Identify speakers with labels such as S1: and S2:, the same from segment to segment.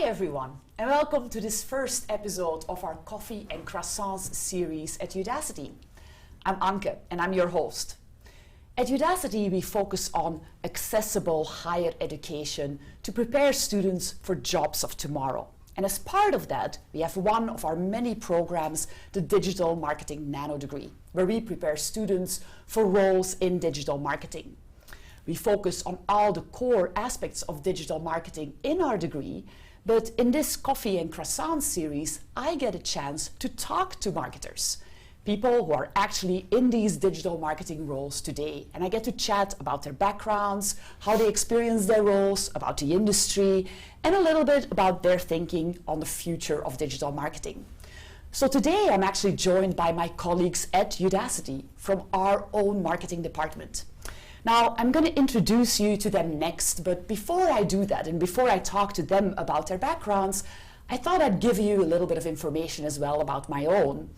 S1: Hi everyone, and welcome to this first episode of our Coffee and Croissants series at Udacity. I'm Anke, and I'm your host. At Udacity, we focus on accessible higher education to prepare students for jobs of tomorrow. And as part of that, we have one of our many programs, the Digital Marketing Nano Degree, where we prepare students for roles in digital marketing. We focus on all the core aspects of digital marketing in our degree, but in this Coffee and Croissants series, I get a chance to talk to marketers, people who are actually in these digital marketing roles today. And I get to chat about their backgrounds, how they experience their roles, about the industry, and a little bit about their thinking on the future of digital marketing. So today I'm actually joined by my colleagues at Udacity from our own marketing department. Now, I'm going to introduce you to them next, but before I do that and before I talk to them about their backgrounds, I thought I'd give you a little bit of information as well about my own.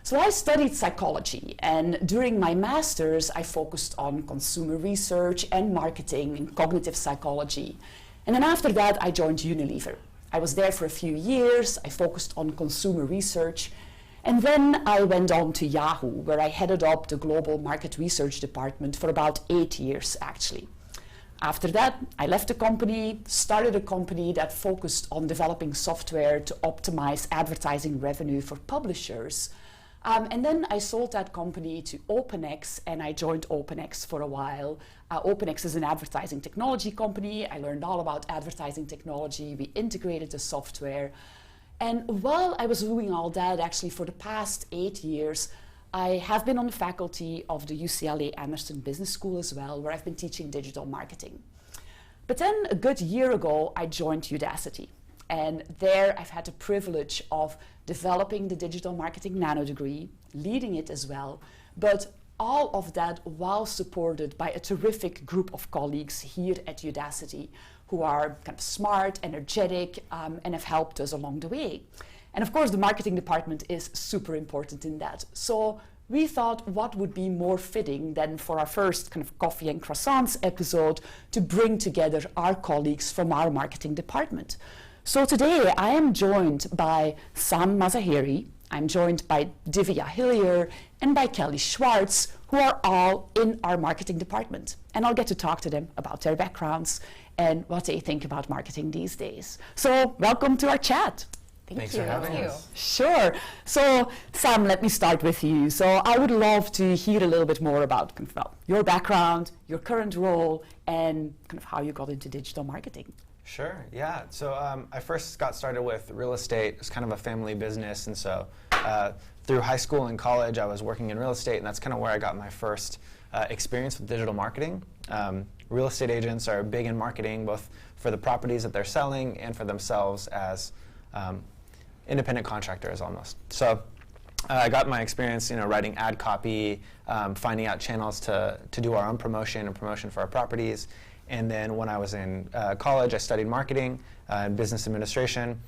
S1: So I studied psychology, and during my master's, I focused on consumer research and marketing and cognitive psychology. And then after that, I joined Unilever. I was there for a few years, I focused on consumer research, and then I went on to Yahoo, where I headed up the global market research department for about 8 years, actually. After that, I left the company, started a company that focused on developing software to optimize advertising revenue for publishers. And then I sold that company to OpenX, and I joined OpenX for a while. OpenX is an advertising technology company. I learned all about advertising technology. We integrated the software. And while I was doing all that, actually for the past 8 years, I have been on the faculty of the UCLA Anderson Business School as well, where I've been teaching digital marketing. But then a good year ago, I joined Udacity. And there I've had the privilege of developing the Digital Marketing Nano Degree, leading it as well, but all of that while supported by a terrific group of colleagues here at Udacity who are kind of smart, energetic, and have helped us along the way. And of course, the marketing department is super important in that. So we thought what would be more fitting than for our first kind of Coffee and Croissants episode to bring together our colleagues from our marketing department. So today I am joined by Sam Mazaheri, I'm joined by Divya Hillier, and by Kelly Schwartz, who are all in our marketing department. And I'll get to talk to them about their backgrounds and what they think about marketing these days. So welcome to our chat.
S2: Thanks for having us.
S1: Sure. So Sam, let me start with you. So I would love to hear a little bit more about kind of, your background, your current role, and kind of how you got into digital marketing.
S2: Sure, yeah. So I first got started with real estate. It was kind of a family business, and so through high school and college I was working in real estate, and that's kind of where I got my first experience with digital marketing. Real estate agents are big in marketing, both for the properties that they're selling and for themselves as independent contractors almost. So I got my experience, writing ad copy, finding out channels to do our own promotion and promotion for our properties. And then when I was in college, I studied marketing and business administration.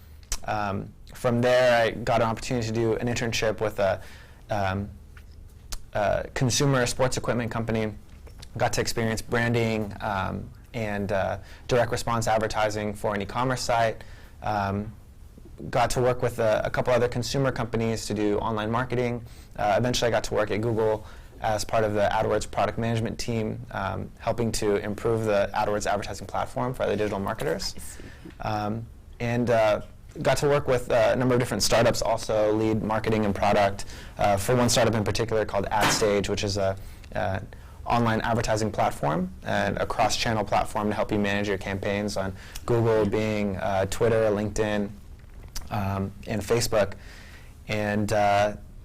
S2: From there, I got an opportunity to do an internship with a consumer sports equipment company. Got to experience branding and direct response advertising for an e-commerce site. Got to work with a couple other consumer companies to do online marketing. Eventually, I got to work at Google as part of the AdWords product management team, helping to improve the AdWords advertising platform for other digital marketers. And got to work with a number of different startups, also lead marketing and product for one startup in particular called AdStage, which is a online advertising platform and a cross-channel platform to help you manage your campaigns on Google, Bing, Twitter, LinkedIn, and Facebook. And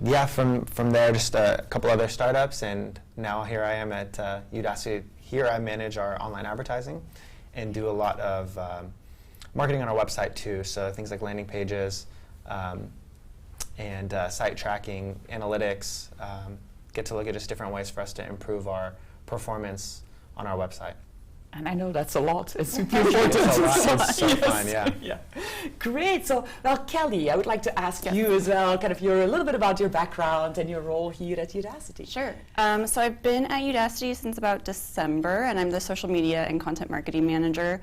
S2: yeah, from there, just a couple other startups, and now here I am at Udacity. Here I manage our online advertising and do a lot of marketing on our website too, so things like landing pages and site tracking, analytics, get to look at just different ways for us to improve our performance on our website.
S1: And I know that's a lot. It's super important.
S2: It's a lot. It's so fun, yeah.
S1: Yeah. Great. So, well, Kelly, I would like to ask you as well, kind of a little bit about your background and your role here at Udacity.
S3: Sure. So I've been at Udacity since about December, and I'm the social media and content marketing manager.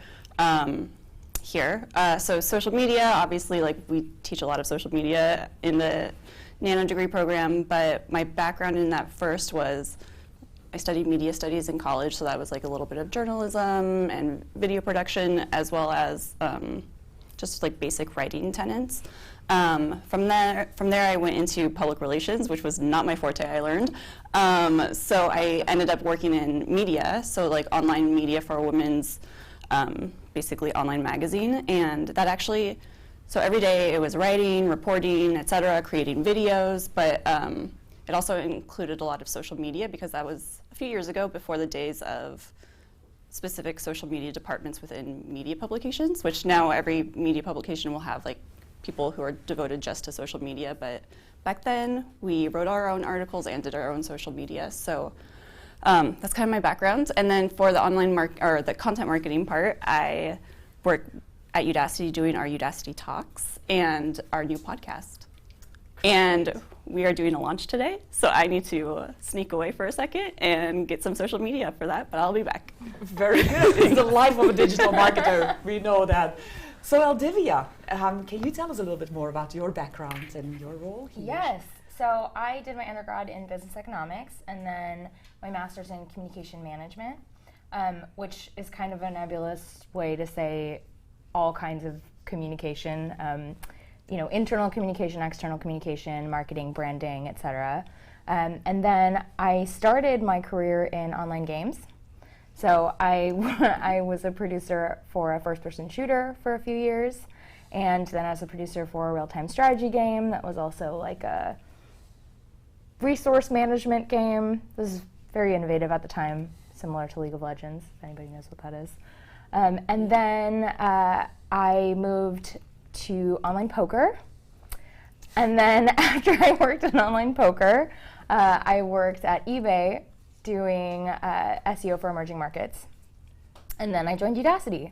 S3: here. So social media, obviously, like we teach a lot of social media in the Nano degree program, but my background in that first was I studied media studies in college, so that was like a little bit of journalism and video production, as well as just like basic writing tenets. From there, I went into public relations, which was not my forte, I learned. So I ended up working in media, so like online media for a women's, basically online magazine. And that actually, so every day it was writing, reporting, et cetera, creating videos, but it also included a lot of social media because that was a few years ago before the days of specific social media departments within media publications, which now every media publication will have like people who are devoted just to social media. But back then, we wrote our own articles and did our own social media. So that's kind of my background. And then for the the content marketing part, I work at Udacity doing our Udacity Talks and our new podcast. And we are doing a launch today, so I need to sneak away for a second and get some social media for that, but I'll be back.
S1: Very good. It's the life of a digital marketer. We know that. So Aldivia, can you tell us a little bit more about your background and your role here?
S4: Yes. So I did my undergrad in business economics and then my master's in communication management, which is kind of a nebulous way to say all kinds of communication. Internal communication, external communication, marketing, branding, etc. And then I started my career in online games. So I was a producer for a first-person shooter for a few years, and then I was a producer for a real-time strategy game that was also like a resource management game. It was very innovative at the time, similar to League of Legends, if anybody knows what that is. And then I moved to online poker. And then after I worked in online poker, I worked at eBay doing SEO for emerging markets. And then I joined Udacity.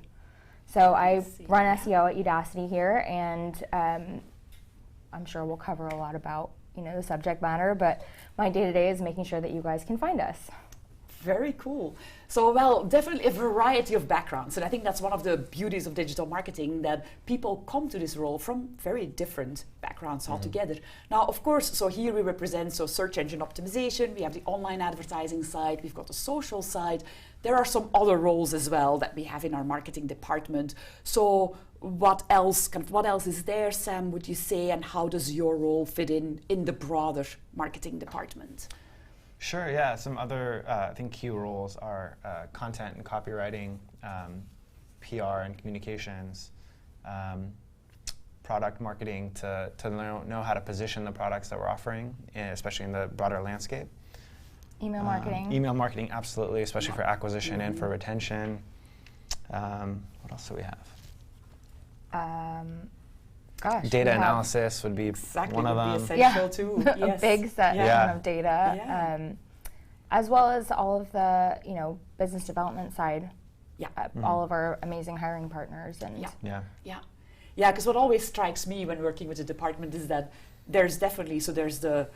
S4: So I run SEO at Udacity here, and I'm sure we'll cover a lot about the subject matter, but my day-to-day is making sure that you guys can find us.
S1: Very cool. So, well, definitely a variety of backgrounds. And I think that's one of the beauties of digital marketing, that people come to this role from very different backgrounds altogether. Now, of course, so here we represent search engine optimization. We have the online advertising side. We've got the social side. There are some other roles as well that we have in our marketing department. So what else is there, Sam, would you say, and how does your role fit in the broader marketing department?
S2: Sure, yeah. Some other, I think, key roles are content and copywriting, PR and communications, product marketing to know how to position the products that we're offering, especially in the broader landscape.
S4: Email marketing.
S2: Email marketing, absolutely, especially for acquisition and for retention. What else do we have? Data analysis would be one of them.
S1: Essential too.
S4: Yes. A big set of data, as well as all of the business development side. All of our amazing hiring partners and
S1: because what always strikes me when working with the department is that there's definitely there's the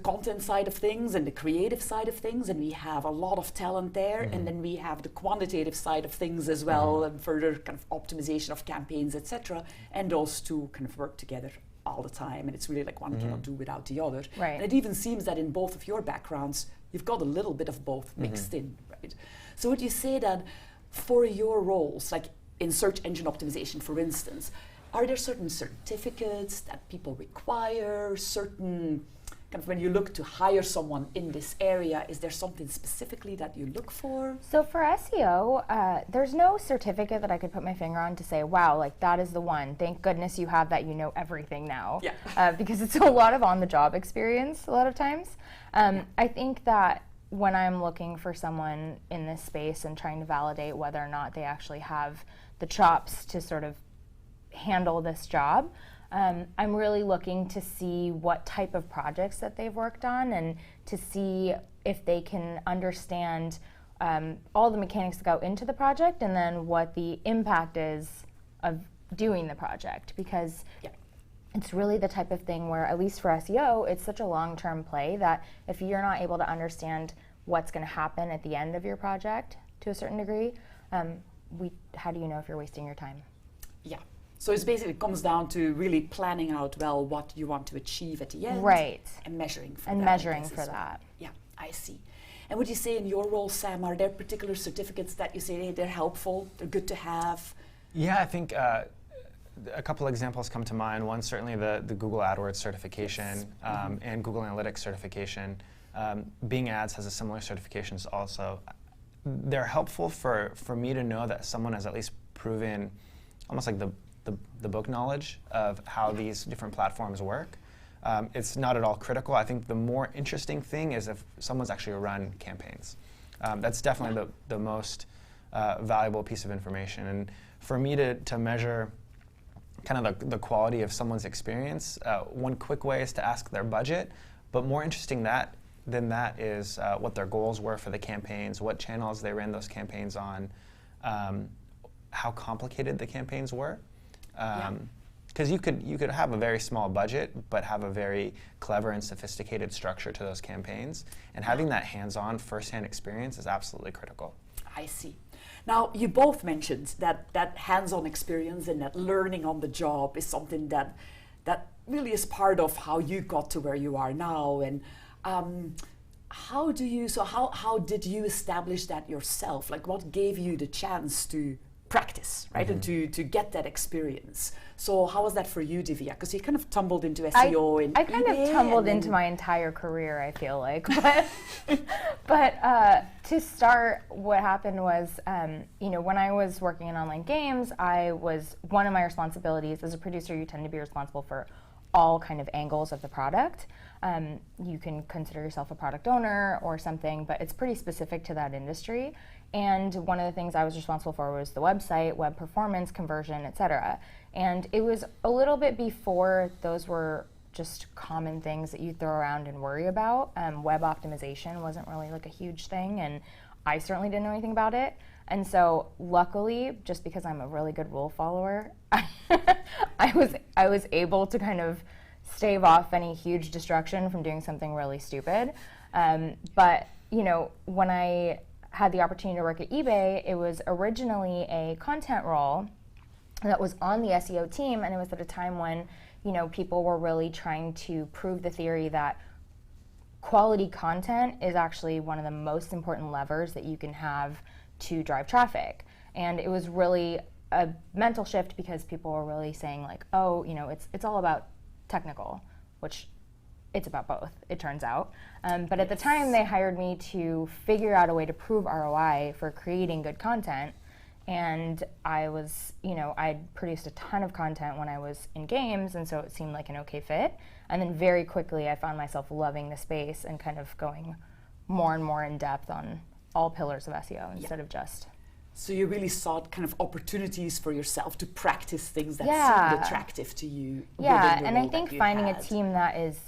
S1: content side of things and the creative side of things, and we have a lot of talent there, and then we have the quantitative side of things as well, and further kind of optimization of campaigns, etc. And those two kind of work together all the time, and it's really like one cannot do without the other.
S4: Right.
S1: And it even seems that in both of your backgrounds, you've got a little bit of both mixed in, right? So would you say that for your roles, like in search engine optimization, for instance, are there certain certificates that people require, certain when you look to hire someone in this area, is there something specifically that you look for? So
S4: for SEO, there's no certificate that I could put my finger on to say, wow, like that is the one. Thank goodness you have that, you know everything now. Because it's a lot of on-the-job experience a lot of times. I think that when I'm looking for someone in this space and trying to validate whether or not they actually have the chops to sort of handle this job, I'm really looking to see what type of projects that they've worked on and to see if they can understand all the mechanics that go into the project and then what the impact is of doing the project. Because it's really the type of thing where, at least for SEO, it's such a long-term play that if you're not able to understand what's going to happen at the end of your project to a certain degree, how do you know if you're wasting your time?
S1: Yeah. So it's basically it comes down to really planning out well what you want to achieve at the end.
S4: Right.
S1: And measuring for
S4: And
S1: that.
S4: measuring for that.
S1: Yeah, I see. And would you say in your role, Sam, are there particular certificates that you say, hey, they're helpful, they're good to have?
S2: Yeah, I think a couple examples come to mind. One, certainly the Google AdWords certification and Google Analytics certification. Bing Ads has a similar certifications also. They're helpful for me to know that someone has at least proven almost like the book knowledge of how these different platforms work. It's not at all critical. I think the more interesting thing is if someone's actually run campaigns. That's definitely the most valuable piece of information. And for me to measure kind of the quality of someone's experience, one quick way is to ask their budget, but more interesting than that is what their goals were for the campaigns, what channels they ran those campaigns on, how complicated the campaigns were. Because you could have a very small budget, but have a very clever and sophisticated structure to those campaigns. And having that hands-on, first-hand experience is absolutely critical.
S1: I see. Now, you both mentioned that hands-on experience and that learning on the job is something that really is part of how you got to where you are now. And how did you establish that yourself? Like, what gave you the chance to practice, right, and to get that experience? So how was that for you, Divya? Because you kind of tumbled into SEO
S4: I kind of tumbled into my entire career, I feel like. But to start, what happened was, when I was working in online games, one of my responsibilities as a producer, you tend to be responsible for all kind of angles of the product. You can consider yourself a product owner or something, but it's pretty specific to that industry. And one of the things I was responsible for was the website, web performance, conversion, etc. And it was a little bit before those were just common things that you throw around and worry about. Web optimization wasn't really like a huge thing, and I certainly didn't know anything about it. And so luckily, just because I'm a really good rule follower, I was able to kind of stave off any huge destruction from doing something really stupid. But when I had the opportunity to work at eBay, it was originally a content role that was on the SEO team, and it was at a time when people were really trying to prove the theory that quality content is actually one of the most important levers that you can have to drive traffic. And it was really a mental shift because people were really saying like, it's all about technical, which it's about both, it turns out. But at the time, they hired me to figure out a way to prove ROI for creating good content. And I'd produced a ton of content when I was in games, and so it seemed like an okay fit. And then very quickly, I found myself loving the space and kind of going more and more in depth on all pillars of SEO instead of just.
S1: So you really sought kind of opportunities for yourself to practice things that seemed attractive to you.
S4: Yeah, and I think finding a team that is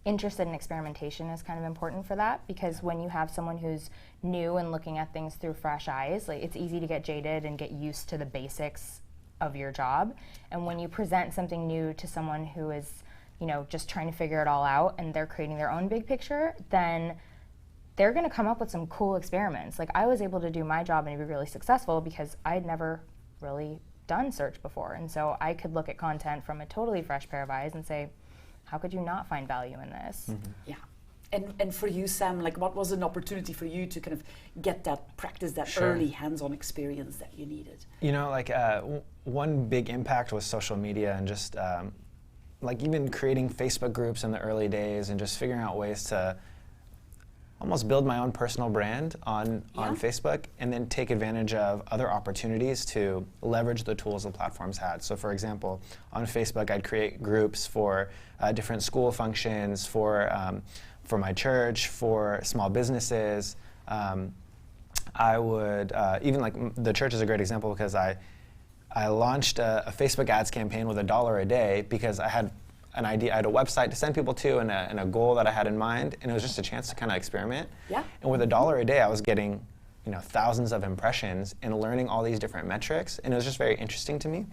S4: interested in experimentation is kind of important for that, because when you have someone who's new and looking at things through fresh eyes, like it's easy to get jaded and get used to the basics of your job. And when you present something new to someone who is, just trying to figure it all out and they're creating their own big picture, then they're going to come up with some cool experiments. Like I was able to do my job and be really successful because I'd never really done search before. And so I could look at content from a totally fresh pair of eyes and say, how could you not find value in this?
S1: Mm-hmm. Yeah. And for you, Sam, like what was an opportunity for you to kind of get that practice, that early hands-on experience that you needed?
S2: One big impact was social media and just even creating Facebook groups in the early days and just figuring out ways to almost build my own personal brand on Facebook and then take advantage of other opportunities to leverage the tools the platforms had. So for example, on Facebook, I'd create groups for different school functions, for my church, for small businesses. I would, the church is a great example because I launched a Facebook ads campaign with $1 a day because I had an idea, I had a website to send people to and a goal that I had in mind, and it was just a chance to kind of experiment. Yeah. And with $1 a day, I was getting thousands of impressions and learning all these different metrics, and it was just very interesting to me.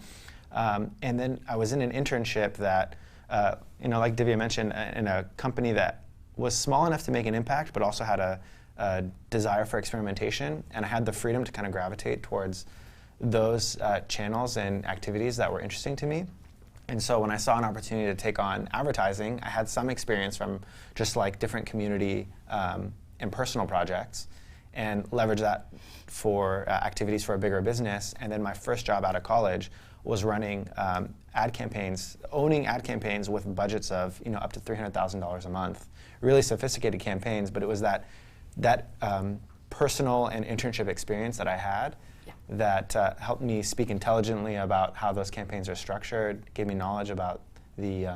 S2: And then I was in an internship that, like Divya mentioned, in a company that was small enough to make an impact, but also had a desire for experimentation, and I had the freedom to kind of gravitate towards those channels and activities that were interesting to me. And so when I saw an opportunity to take on advertising, I had some experience from just like different community and personal projects, and leverage that for activities for a bigger business. And then my first job out of college was running ad campaigns, owning ad campaigns with budgets of up to $300,000 a month. Really sophisticated campaigns, but it was that personal and internship experience that I had that helped me speak intelligently about how those campaigns are structured, gave me knowledge about the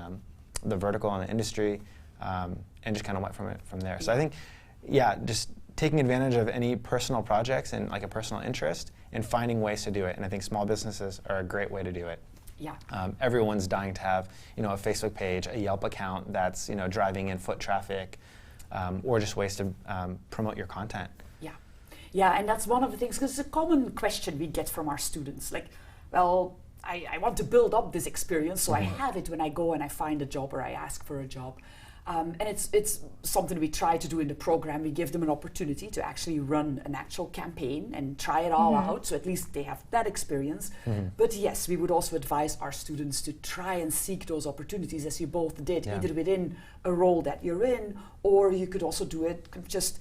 S2: vertical and the industry, and just kind of went from there. So I think, just taking advantage of any personal projects and like a personal interest and finding ways to do it. And I think small businesses are a great way to do it.
S1: Yeah.
S2: Everyone's dying to have a Facebook page, a Yelp account that's driving in foot traffic, or just ways to promote your content.
S1: Yeah, and that's one of the things, because it's a common question we get from our students. Like, well, I want to build up this experience, so I have it when I go and I find a job or I ask for a job. And it's something we try to do in the program. We give them an opportunity to actually run an actual campaign and try it all out, so at least they have that experience. But yes, we would also advise our students to try and seek those opportunities, as you both did, either within a role that you're in, or you could also do it just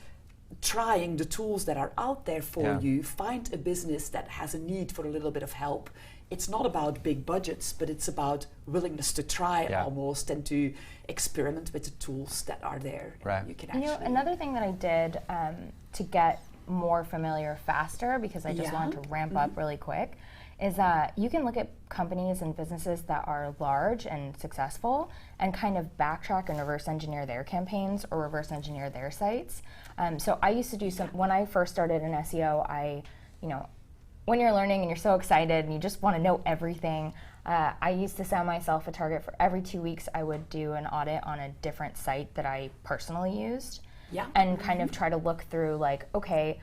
S1: trying the tools that are out there for you. Find a business that has a need for a little bit of help. It's not about big budgets, but it's about willingness to try almost, and to experiment with the tools that are there.
S2: Right.
S1: You can actually
S4: another thing that I did to get more familiar faster, because I just wanted to ramp up really quick, is that you can look at companies and businesses that are large and successful and kind of backtrack and reverse engineer their campaigns or reverse engineer their sites. So I used to do when I first started in SEO, when you're learning and you're so excited and you just want to know everything, I used to set myself a target for every 2 weeks I would do an audit on a different site that I personally used, and kind of try to look through like, okay,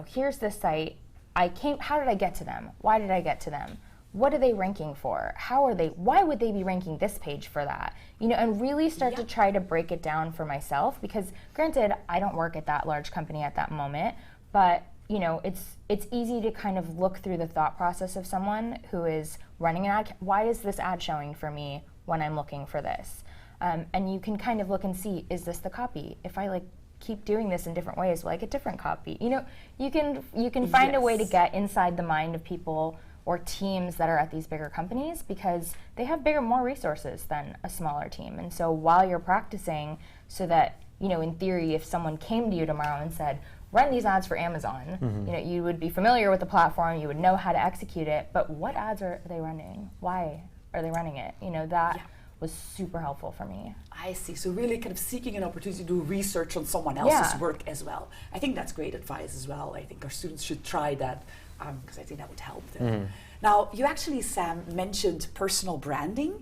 S4: here's this site, how did I get to them? Why did I get to them? What are they ranking for? Why would they be ranking this page for that? And really start to try to break it down for myself, because granted, I don't work at that large company at that moment, but it's easy to kind of look through the thought process of someone who is running an ad. Why is this ad showing for me when I'm looking for this? And you can kind of look and see, is this the copy? If I keep doing this in different ways, will I get different copy? You can find a way to get inside the mind of people or teams that are at these bigger companies, because they have more resources than a smaller team. And so while you're practicing, so that in theory, if someone came to you tomorrow and said, run these ads for Amazon, you would be familiar with the platform, you would know how to execute it, but what ads are they running? Why are they running it? That was super helpful for me.
S1: I see. So really kind of seeking an opportunity to do research on someone else's work as well. I think that's great advice as well. I think our students should try that, because I think that would help them. Now, you actually, Sam, mentioned personal branding.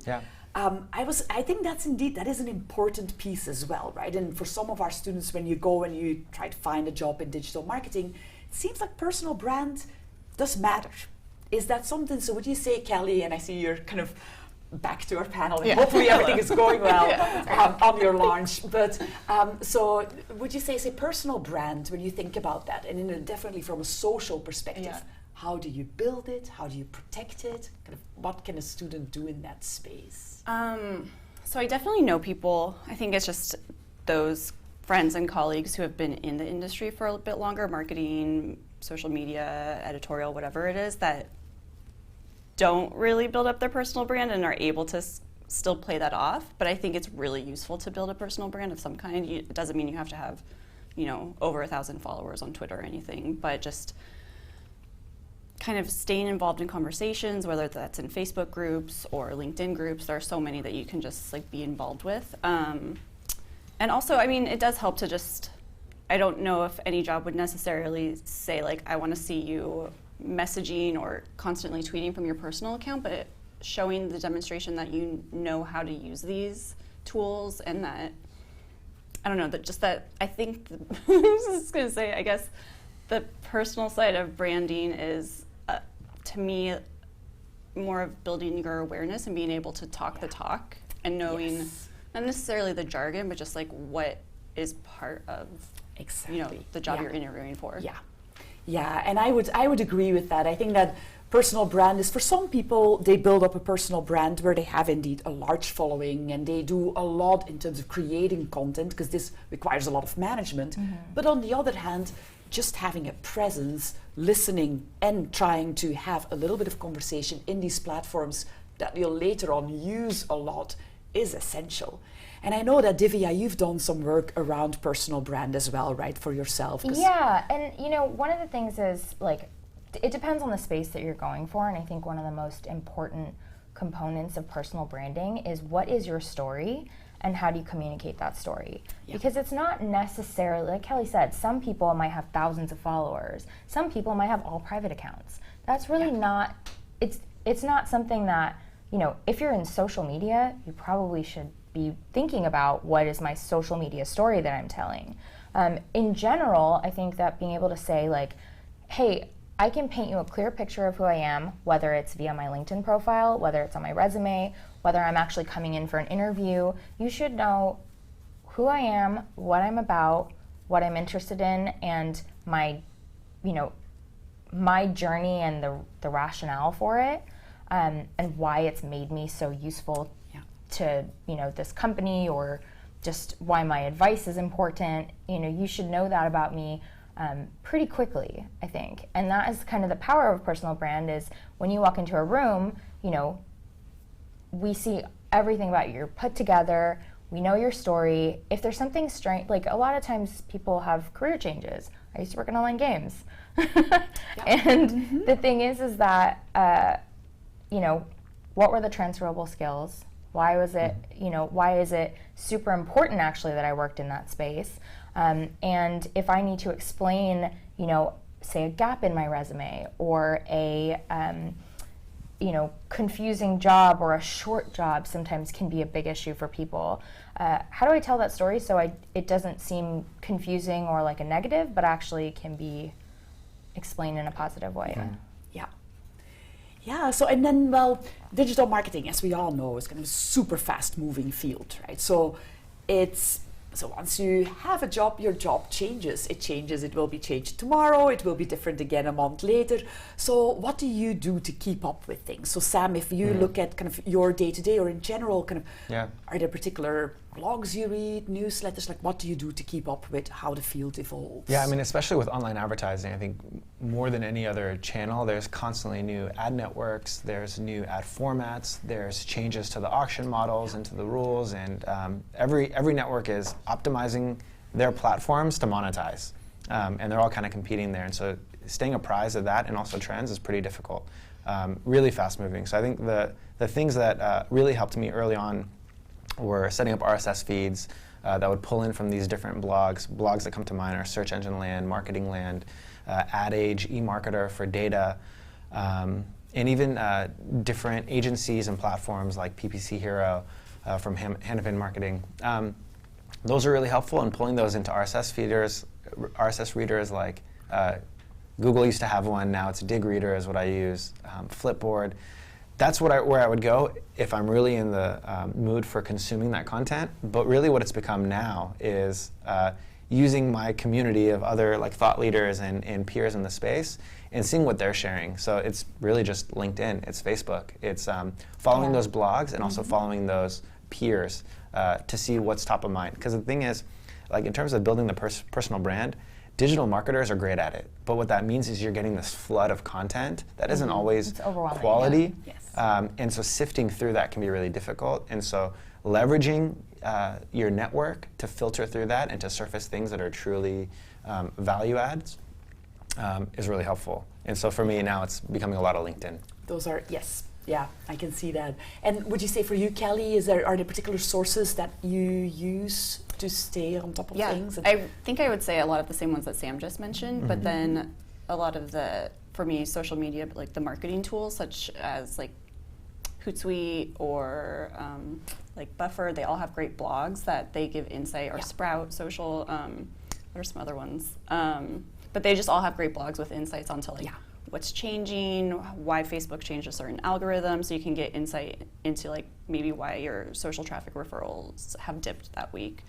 S1: I think that is an important piece as well, right? And for some of our students, when you go and you try to find a job in digital marketing, it seems like personal brand does matter. Is that something, so would you say, Kelly, and I see you're kind of back to our panel, and hopefully everything is going well on your launch, but so would you say personal brand, when you think about that, and definitely from a social perspective, how do you build it? How do you protect it? Kind of, what can a student do in that space?
S3: So I definitely know people. I think it's just those friends and colleagues who have been in the industry for a bit longer, marketing, social media, editorial, whatever it is, that don't really build up their personal brand and are able to still play that off. But I think it's really useful to build a personal brand of some kind. It doesn't mean you have to have, over 1,000 followers on Twitter or anything, but just kind of staying involved in conversations, whether that's in Facebook groups or LinkedIn groups. There are so many that you can just be involved with. And also, it does help to just, I don't know if any job would necessarily say I want to see you messaging or constantly tweeting from your personal account, but showing the demonstration that you know how to use these tools, and that, I don't know, that I think, I was just going to say, I guess the personal side of branding is, to me, more of building your awareness and being able to talk the talk and knowing not necessarily the jargon, but just what is part of the job you're interviewing for.
S1: Yeah, and I would agree with that. I think that personal brand is, for some people, they build up a personal brand where they have indeed a large following and they do a lot in terms of creating content, because this requires a lot of management. But on the other hand, just having a presence, listening, and trying to have a little bit of conversation in these platforms that you'll later on use a lot is essential. And I know that, Divya, you've done some work around personal brand as well, right, for yourself?
S4: Yeah, and you know, one of the things is, like, it depends on the space that you're going for, and I think one of the most important components of personal branding is what is your story and how do you communicate that story? Because it's not necessarily, like Kelly said, some people might have thousands of followers, some people might have all private accounts. That's really not, it's not something that, you know, if you're in social media, you probably should be thinking about, what is my social media story that I'm telling? In general, I think that being able to say, like, hey, I can paint you a clear picture of who I am, whether it's via my LinkedIn profile, whether it's on my resume, whether I'm actually coming in for an interview. You should know who I am, what I'm about, what I'm interested in, and my, you know, my journey and the rationale for it, and why it's made me so useful to, you know, this company, or just why my advice is important. You know, you should know that about me pretty quickly, I think. And that is kind of the power of personal brand, is when you walk into a room, you know, we see everything about you. You're put together, we know your story. If there's something strange, like a lot of times people have career changes. I used to work in online games. And the thing is that, you know, what were the transferable skills? Why was it, you know, why is it super important actually that I worked in that space? And if I need to explain, you know, say a gap in my resume, or a, you know, confusing job or a short job sometimes can be a big issue for people. How do I tell that story so it doesn't seem confusing or like a negative, but actually can be explained in a positive way?
S1: Yeah, so, and then, well, digital marketing, as we all know, is kind of a super fast moving field, right? So once you have a job, your job changes. It changes, it will be changed tomorrow, it will be different again a month later. So what do you do to keep up with things? So Sam, if you look at kind of your day-to-day, or in general, kind of, are there particular blogs you read, newsletters, like what do you do to keep up with how the field evolves?
S2: Yeah, I mean, especially with online advertising, I think more than any other channel, there's constantly new ad networks, there's new ad formats, there's changes to the auction models and to the rules, and every network is optimizing their platforms to monetize, and they're all kind of competing there, and so staying apprised of that and also trends is pretty difficult, really fast moving. So I think the things that really helped me early on were setting up RSS feeds that would pull in from these different blogs. Blogs that come to mind are Search Engine Land, Marketing Land, Ad Age, eMarketer for data, and even different agencies and platforms like PPC Hero from Hannafin Marketing. Those are really helpful in pulling those into RSS feeders, RSS readers like Google used to have one, now it's Dig Reader is what I use, Flipboard. That's where I would go if I'm really in the mood for consuming that content. But really what it's become now is using my community of other like thought leaders and peers in the space and seeing what they're sharing. So it's really just LinkedIn, it's Facebook, it's following those blogs and also following those peers to see what's top of mind. Because the thing is, like in terms of building the personal brand, digital marketers are great at it, but what that means is you're getting this flood of content that isn't always quality, and so sifting through that can be really difficult, and so leveraging your network to filter through that and to surface things that are truly value adds is really helpful. And so for me now it's becoming a lot of LinkedIn.
S1: Those are, yes. Yeah, I can see that. And would you say for you, Kelly, are there particular sources that you use to stay on top of things?
S3: I think I would say a lot of the same ones that Sam just mentioned, but then a lot of the, for me, social media, like the marketing tools such as like Hootsuite or like Buffer, they all have great blogs that they give insight, or Sprout Social, what are some other ones? But they just all have great blogs with insights onto like what's changing, why Facebook changed a certain algorithm, so you can get insight into like maybe why your social traffic referrals have dipped that week.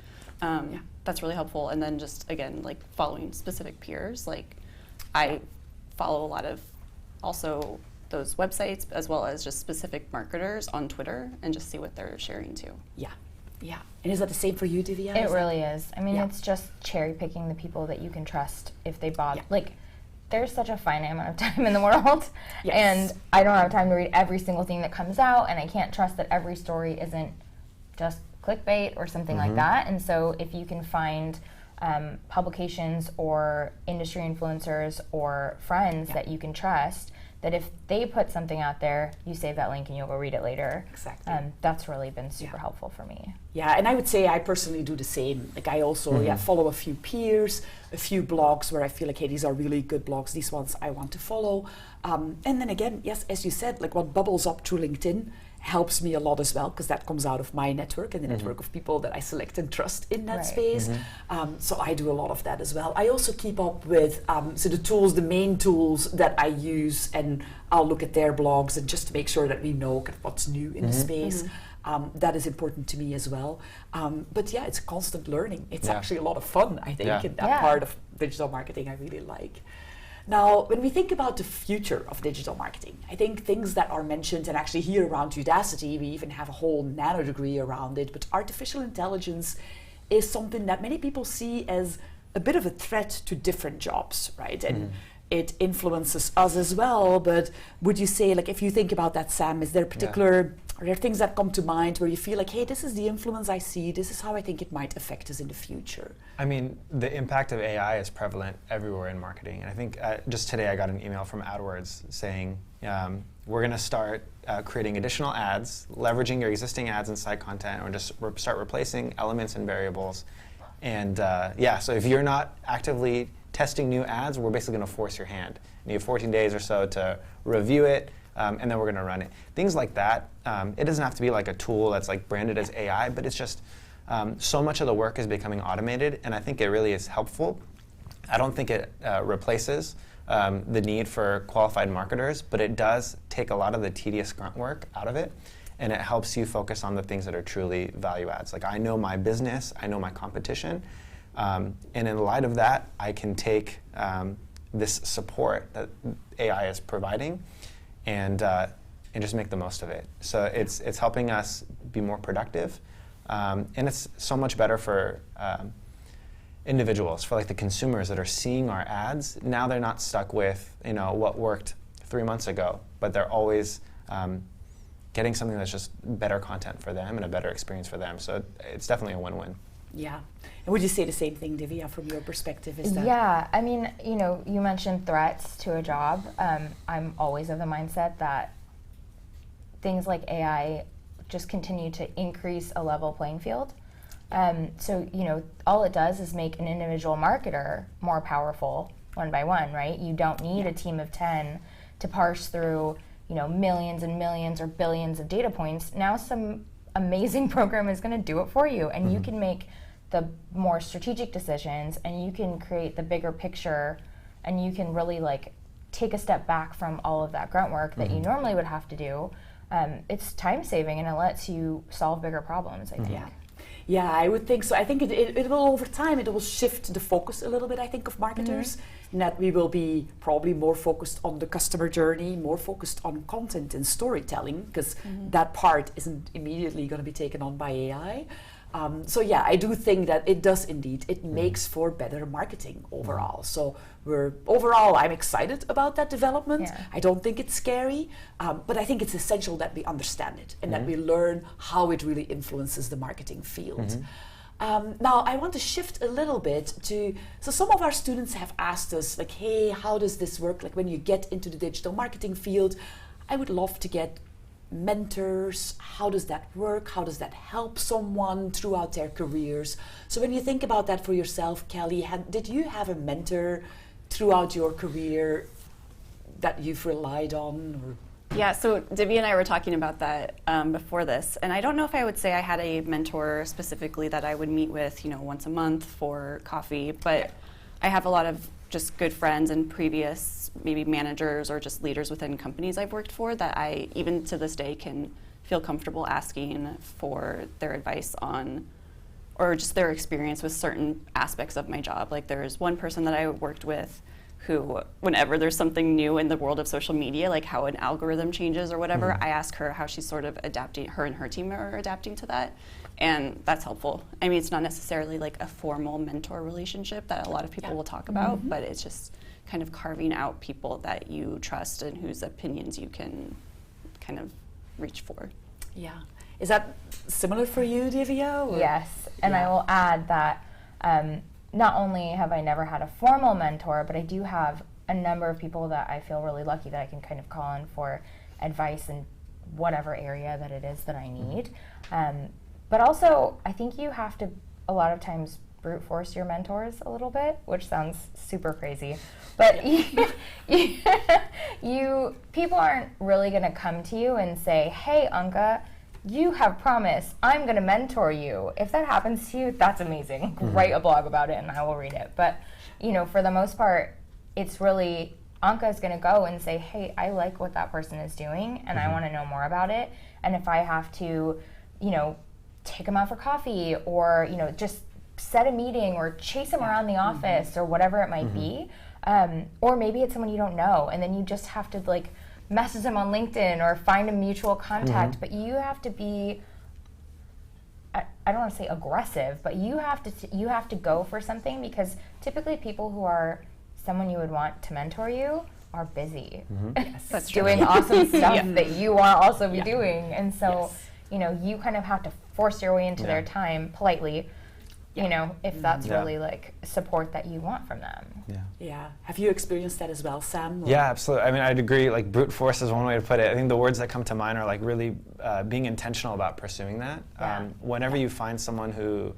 S3: That's really helpful. And then just again, like following specific peers. Like I follow a lot of also those websites as well as just specific marketers on Twitter and just see what they're sharing too.
S1: Yeah. Yeah. And is that the same for you, Divya?
S4: It really is. I mean,
S1: Yeah.
S4: it's just cherry picking the people that you can trust if they bother.
S1: Yeah.
S4: Like, there's such a finite amount of time in the world,
S1: Yes.
S4: and I don't have time to read every single thing that comes out, and I can't trust that every story isn't just clickbait or something like that. And so, if you can find publications or industry influencers or friends that you can trust, that if they put something out there, you save that link and you'll go read it later.
S1: Exactly.
S4: That's really been super helpful for me.
S1: Yeah, and I would say I personally do the same. Like I also follow a few peers, a few blogs where I feel like, hey, these are really good blogs. These ones I want to follow. And then again, yes, as you said, like what bubbles up through LinkedIn helps me a lot as well, because that comes out of my network and the network of people that I select and trust in that
S4: Right.
S1: space. So I do a lot of that as well. I also keep up with so the tools, the main tools that I use, and I'll look at their blogs and just to make sure that we know kind of what's new in the space. That is important to me as well. But yeah, it's constant learning. It's actually a lot of fun, I think, in that part of digital marketing I really like. Now, when we think about the future of digital marketing, I think things that are mentioned, and actually here around Udacity, we even have a whole nano degree around it, but artificial intelligence is something that many people see as a bit of a threat to different jobs, right? And it influences us as well, but would you say, like, if you think about that, Sam, is there particular, are there things that come to mind where you feel like, hey, this is the influence I see, this is how I think it might affect us in the future?
S2: I mean, the impact of AI is prevalent everywhere in marketing. And I think just today I got an email from AdWords saying, we're going to start creating additional ads, leveraging your existing ads and site content, or just start replacing elements and variables. And so if you're not actively testing new ads, we're basically going to force your hand. You have 14 days or so to review it, and then we're going to run it. Things like that. It doesn't have to be like a tool that's like branded as AI, but it's just so much of the work is becoming automated, and I think it really is helpful. I don't think it replaces the need for qualified marketers, but it does take a lot of the tedious grunt work out of it, and it helps you focus on the things that are truly value adds. Like I know my business, I know my competition, and in light of that, I can take this support that AI is providing and just make the most of it. So it's helping us be more productive, and it's so much better for individuals, for like the consumers that are seeing our ads. Now they're not stuck with what worked 3 months ago, but they're always getting something that's just better content for them and a better experience for them. So it's definitely a win-win.
S1: Yeah. And would you say the same thing, Divya, from your perspective? Is that
S4: Yeah, I mean, you mentioned threats to a job. I'm always of the mindset that things like AI just continue to increase a level playing field. So, all it does is make an individual marketer more powerful one by one, right? You don't need a team of 10 to parse through, millions and millions or billions of data points. Now some amazing program is going to do it for you, and you can make the more strategic decisions, and you can create the bigger picture, and you can really take a step back from all of that grunt work that you normally would have to do. It's time saving, and it lets you solve bigger problems, I think.
S1: Yeah, I would think so. I think it will, over time, it will shift the focus a little bit, I think, of marketers, in that we will be probably more focused on the customer journey, more focused on content and storytelling, because that part isn't immediately going to be taken on by AI. So yeah, I do think that it does indeed. It makes for better marketing overall. So I'm excited about that development.
S4: Yeah.
S1: I don't think it's scary, but I think it's essential that we understand it and that we learn how it really influences the marketing field. Now, I want to shift a little bit so some of our students have asked us, like, hey, how does this work? Like when you get into the digital marketing field, I would love to get mentors. How does that work? How does that help someone throughout their careers? So when you think about that for yourself, Kelly, did you have a mentor throughout your career that you've relied on? Or?
S3: Yeah, so Divya and I were talking about that before this, and I don't know if I would say I had a mentor specifically that I would meet with, once a month for coffee, but I have a lot of just good friends and previous maybe managers or just leaders within companies I've worked for that I, even to this day, can feel comfortable asking for their advice on, or just their experience with certain aspects of my job. Like there's one person that I worked with who, whenever there's something new in the world of social media, like how an algorithm changes or whatever, I ask her how she's sort of adapting, her and her team are adapting to that. And that's helpful. I mean, it's not necessarily like a formal mentor relationship that a lot of people will talk about, but it's just kind of carving out people that you trust and whose opinions you can kind of reach for.
S1: Yeah. Is that similar for you, Divya? Or?
S4: Yes, and I will add that not only have I never had a formal mentor, but I do have a number of people that I feel really lucky that I can kind of call on for advice in whatever area that it is that I need. But also, I think you have to, a lot of times, brute force your mentors a little bit, which sounds super crazy. But people aren't really going to come to you and say, hey, Anka, you have promise, I'm going to mentor you. If that happens to you, that's amazing. Write a blog about it and I will read it. But, for the most part, it's really, Anka is going to go and say, hey, I like what that person is doing and I want to know more about it. And if I have to, take them out for coffee or, just set a meeting or chase them around the office or whatever it might be, or maybe it's someone you don't know and then you just have to message them on LinkedIn or find a mutual contact, but you have to be, I don't want to say aggressive, but you have to go for something, because typically people who are someone you would want to mentor you are busy.
S3: That's
S4: doing awesome stuff that you want to also be doing. And so, you kind of have to force your way into their time politely, if that's really support that you want from them.
S1: Yeah. Have you experienced that as well, Sam?
S2: Yeah, absolutely. I mean, I'd agree. Brute force is one way to put it. I think the words that come to mind are really being intentional about pursuing that. Whenever you find someone who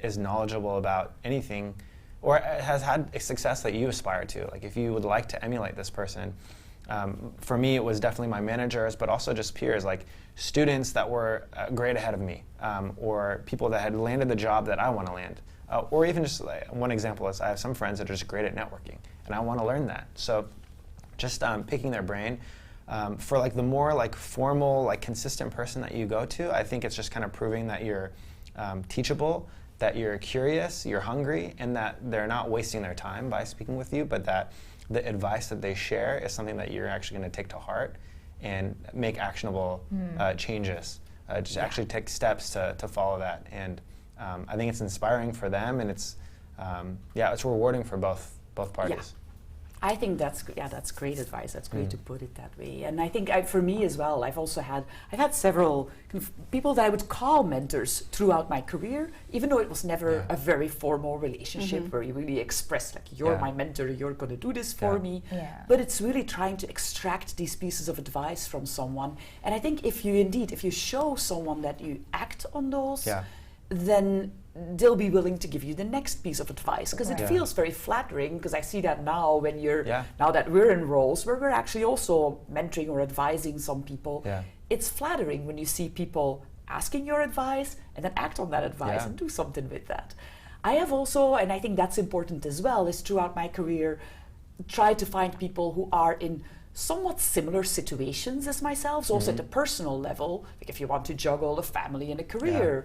S2: is knowledgeable about anything, or has had a success that you aspire to, if you would like to emulate this person, for me it was definitely my managers, but also just peers, students that were a grade ahead of me, or people that had landed the job that I want to land. Or even just one example is I have some friends that are just great at networking, and I want to learn that. So just picking their brain. For the more formal, consistent person that you go to, I think it's just kind of proving that you're teachable, that you're curious, you're hungry, and that they're not wasting their time by speaking with you, but that the advice that they share is something that you're actually going to take to heart and make actionable changes. Just actually take steps to follow that. And I think it's inspiring for them, and it's rewarding for both parties.
S1: Yeah. I think that's great advice. That's great to put it that way. And I think for me as well, I've had several people that I would call mentors throughout my career, even though it was never a very formal relationship where you really express you're my mentor, you're going to do this for me.
S4: Yeah.
S1: But it's really trying to extract these pieces of advice from someone. And I think if you show someone that you act on those, then they'll be willing to give you the next piece of advice, because it feels very flattering, because I see that now when now that we're in roles where we're actually also mentoring or advising some people, it's flattering when you see people asking your advice and then act on that advice and do something with that. I have also, and I think that's important as well, is throughout my career tried to find people who are in somewhat similar situations as myself, so also at the personal level, if you want to juggle a family and a career,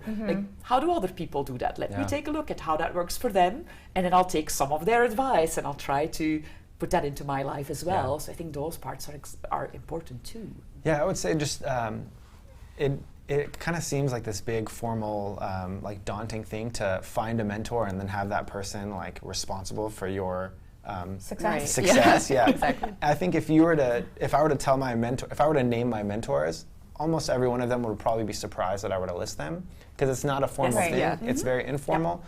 S1: how do other people do that? Let me take a look at how that works for them, and then I'll take some of their advice and I'll try to put that into my life as well. So I think those parts are important too.
S2: Yeah, I would say just it kind of seems like this big formal, daunting thing to find a mentor and then have that person responsible for your
S4: Success.
S2: Success, yeah.
S3: Exactly.
S2: I think if I were to name my mentors, almost every one of them would probably be surprised that I were to list them, because it's not a formal thing.
S3: Yeah.
S2: It's very informal,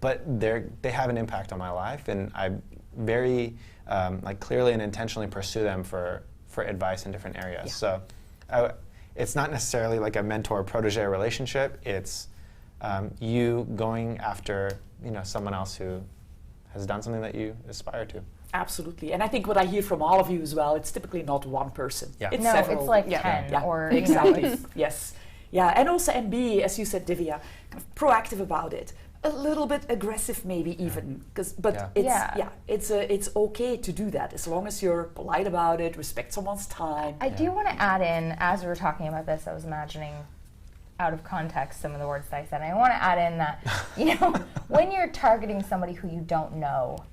S2: but they have an impact on my life, and I very clearly and intentionally pursue them for advice in different areas. So it's not necessarily like a mentor-protege relationship. It's you going after someone else who has done something that you aspire to.
S1: Absolutely. And I think what I hear from all of you as well, it's typically not one person.
S2: Yeah.
S1: It's
S4: No,
S1: several.
S4: it's 10 or
S1: exactly. Yes. Yeah. And also, and be, as you said, Divya, kind of proactive about it. A little bit aggressive, maybe even, it's okay to do that as long as you're polite about it, respect someone's time.
S4: I do want to add in, as we were talking about this, I was imagining out of context some of the words that I said. And I want to add in that, when you're targeting somebody who you don't know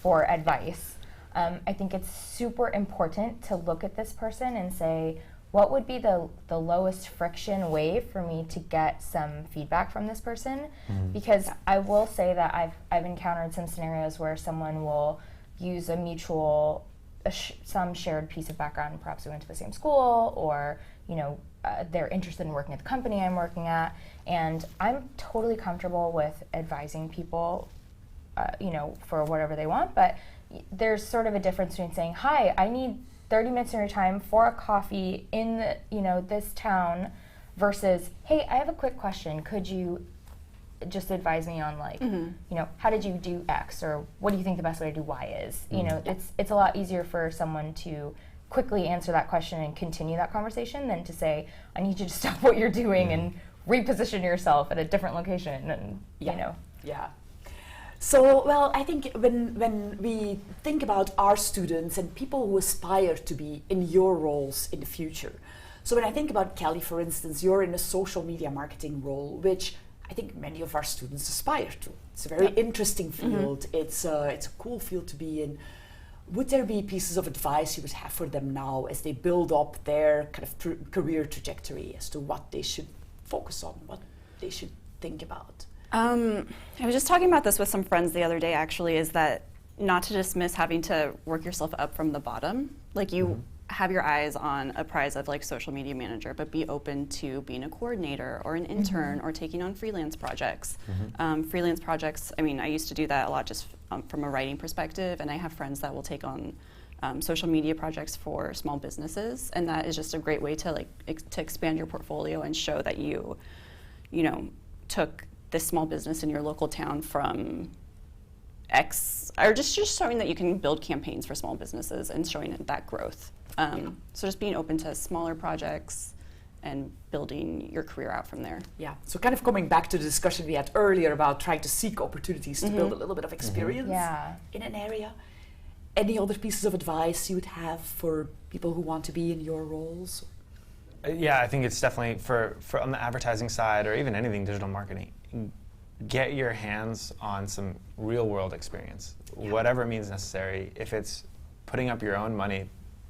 S4: for advice, I think it's super important to look at this person and say, what would be the lowest friction way for me to get some feedback from this person? Because I will say that I've encountered some scenarios where someone will use a mutual, some shared piece of background. Perhaps we went to the same school, or they're interested in working at the company I'm working at, and I'm totally comfortable with advising people, for whatever they want. But there's sort of a difference between saying, "Hi, I need 30 minutes of your time for a coffee in this town," versus, "Hey, I have a quick question. Could you just advise me on how did you do X, or what do you think the best way to do Y is?" It's a lot easier for someone to quickly answer that question and continue that conversation than to say, "I need you to stop what you're doing and reposition yourself at a different location," and
S1: Yeah. So, well, I think when we think about our students and people who aspire to be in your roles in the future, so when I think about Kelly, for instance, you're in a social media marketing role, which I think many of our students aspire to. It's a very interesting field. It's a cool field to be in. Would there be pieces of advice you would have for them now as they build up their kind of career trajectory as to what they should focus on, what they should think about?
S3: I was just talking about this with some friends the other day, actually, is that not to dismiss having to work yourself up from the bottom. Like, you have your eyes on a prize of social media manager, but be open to being a coordinator or an intern or taking on freelance projects. Freelance projects, I mean, I used to do that a lot just from a writing perspective, and I have friends that will take on social media projects for small businesses, and that is just a great way to to expand your portfolio and show that you took this small business in your local town from X, or just showing that you can build campaigns for small businesses and showing that growth. So just being open to smaller projects and building your career out from there.
S1: Yeah, so kind of coming back to the discussion we had earlier about trying to seek opportunities to build a little bit of experience in an area. Any other pieces of advice you would have for people who want to be in your roles?
S2: Yeah, I think it's definitely for on the advertising side, or even anything digital marketing, get your hands on some real world experience, whatever means necessary. If it's putting up your own money,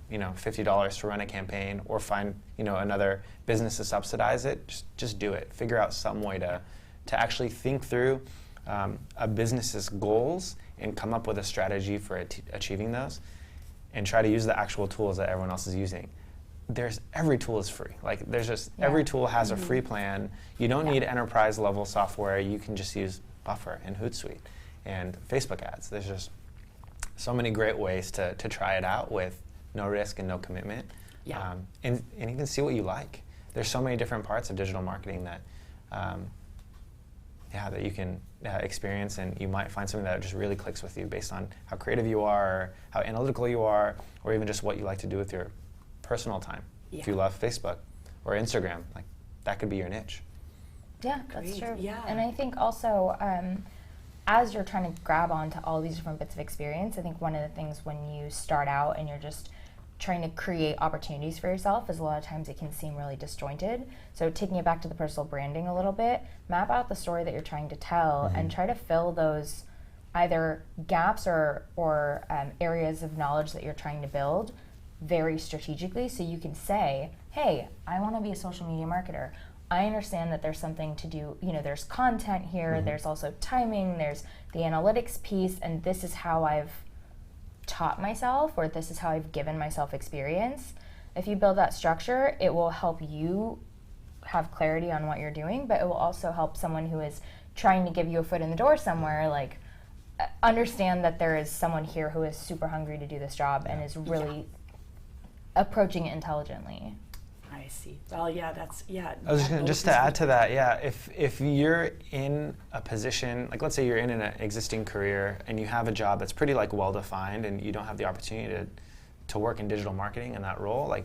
S2: $50 to run a campaign, or find another business to subsidize it, just do it. Figure out some way to actually think through a business's goals and come up with a strategy for achieving those, and try to use the actual tools that everyone else is using. Every tool is free. Every tool has a free plan. You don't need enterprise level software. You can just use Buffer and Hootsuite and Facebook ads. There's just so many great ways to try it out with no risk and no commitment. And even see what you like. There's so many different parts of digital marketing that that you can experience, and you might find something that just really clicks with you based on how creative you are, or how analytical you are, or even just what you like to do with your personal time. If you love Facebook or Instagram, that could be your niche.
S4: Yeah, that's true.
S1: Yeah.
S4: And I think also, as you're trying to grab onto all these different bits of experience, I think one of the things when you start out and you're just trying to create opportunities for yourself is a lot of times it can seem really disjointed. So taking it back to the personal branding a little bit, map out the story that you're trying to tell and try to fill those either gaps or areas of knowledge that you're trying to build very strategically, so you can say, hey, I want to be a social media marketer. I understand that there's something to do, there's content here, there's also timing, there's the analytics piece, and this is how I've taught myself, or this is how I've given myself experience. If you build that structure, it will help you have clarity on what you're doing, but it will also help someone who is trying to give you a foot in the door somewhere, understand that there is someone here who is super hungry to do this job and is really approaching it intelligently.
S1: I see. Well,
S2: I was just to add to that, if you're in a position, let's say you're in an existing career and you have a job that's pretty well defined, and you don't have the opportunity to work in digital marketing in that role,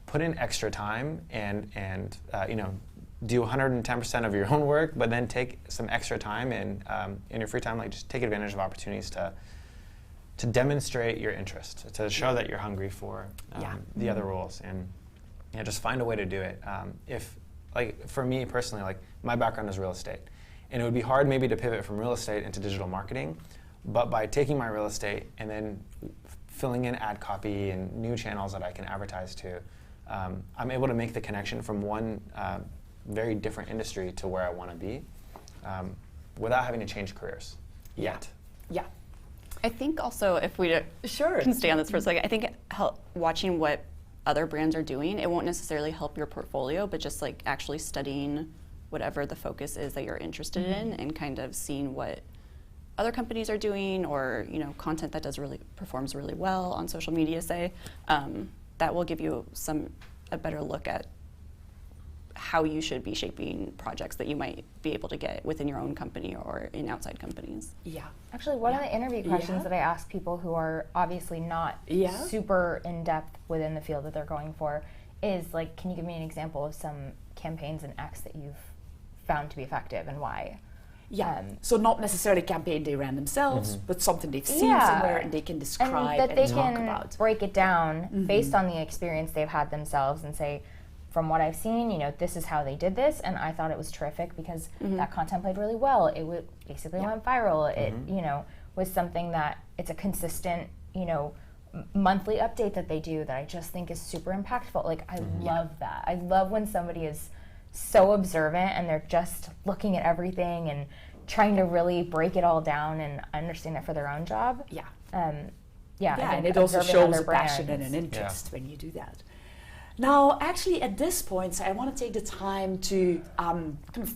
S2: put in extra time and do 110% of your own work, but then take some extra time in your free time, just take advantage of opportunities to demonstrate your interest, to show that you're hungry for the other roles, and just find a way to do it. For me personally, my background is real estate, and it would be hard maybe to pivot from real estate into digital marketing, But by taking my real estate and then filling in ad copy and new channels that I can advertise to, I'm able to make the connection from one very different industry to where I want to be without having to change careers yet.
S1: Yeah.
S3: I think also, if we
S1: Sure.
S3: can stay on this for a second, I think watching what other brands are doing, it won't necessarily help your portfolio, but just like actually studying whatever the focus is that you're interested in, and kind of seeing what other companies are doing, or content that performs really well on social media, say, that will give you a better look at how you should be shaping projects that you might be able to get within your own company or in outside companies.
S1: Yeah.
S4: Actually, one of the interview questions that I ask people who are obviously not super in-depth within the field that they're going for is, like, can you give me an example of some campaigns in X that you've found to be effective and why?
S1: Yeah. So not necessarily a campaign they ran themselves, but something they've seen somewhere and they can describe
S4: and that they
S1: talk
S4: can
S1: about.
S4: break it down based on the experience they've had themselves and say, from what I've seen, this is how they did this, and I thought it was terrific because that content played really well. It basically went viral. It was something that it's a consistent monthly update that they do that I just think is super impactful. Like, I love that. I love when somebody is so observant and they're just looking at everything and trying to really break it all down and understand it for their own job.
S1: Yeah.
S4: I
S1: And
S4: think
S1: it also
S4: observing
S1: shows
S4: other
S1: a passion and
S4: brands.
S1: an interest when you do that. Now, actually, at this point, so I want to take the time to kind of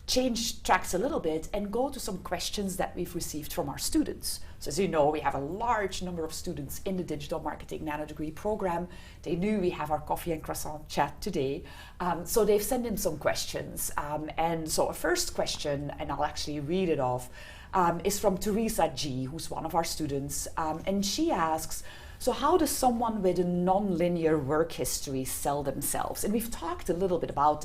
S1: change tracks a little bit and go to some questions that we've received from our students. So as you know, we have a large number of students in the Digital Marketing Nano-Degree program. They knew we have our Coffee and Croissant chat today. So they've sent in some questions. And so a first question, and I'll actually read it off, is from Teresa G, who's one of our students. And she asks, so how does someone with a non-linear work history sell themselves? And we've talked a little bit about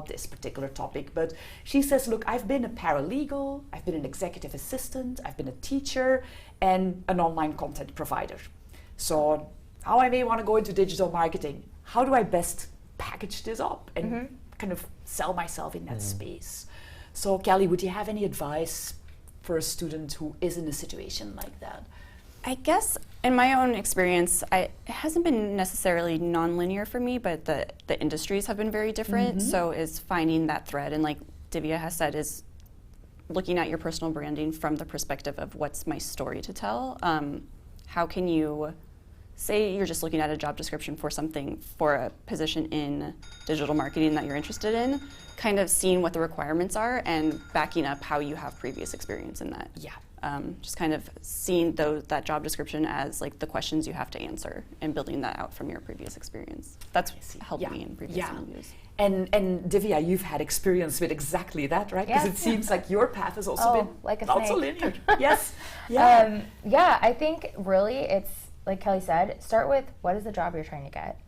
S1: this particular topic, but she says, look, I've been a paralegal, I've been an executive assistant, I've been a teacher, and an online content provider. So how I may want to go into digital marketing, how do I best package this up and kind of sell myself in that space? So Kelly, would you have any advice for a student who is in a situation like that?
S3: I guess in my own experience, it hasn't been necessarily non-linear for me, but the industries have been very different. So is finding that thread, and like Divya has said, is looking at your personal branding from the perspective of what's my story to tell. How can you, say you're just looking at a job description for a position in digital marketing that you're interested in, kind of seeing what the requirements are and backing up how you have previous experience in that.
S1: Yeah.
S3: Just kind of seeing that job description as like the questions you have to answer and building that out from your previous experience. That's helped me in previous interviews.
S1: And Divya, you've had experience with exactly that, right? Because it seems like your path has also been
S4: like a
S1: not so
S4: snake.
S1: linear. Yes.
S4: I think really it's, like Kelly said, start with what is the job you're trying to get?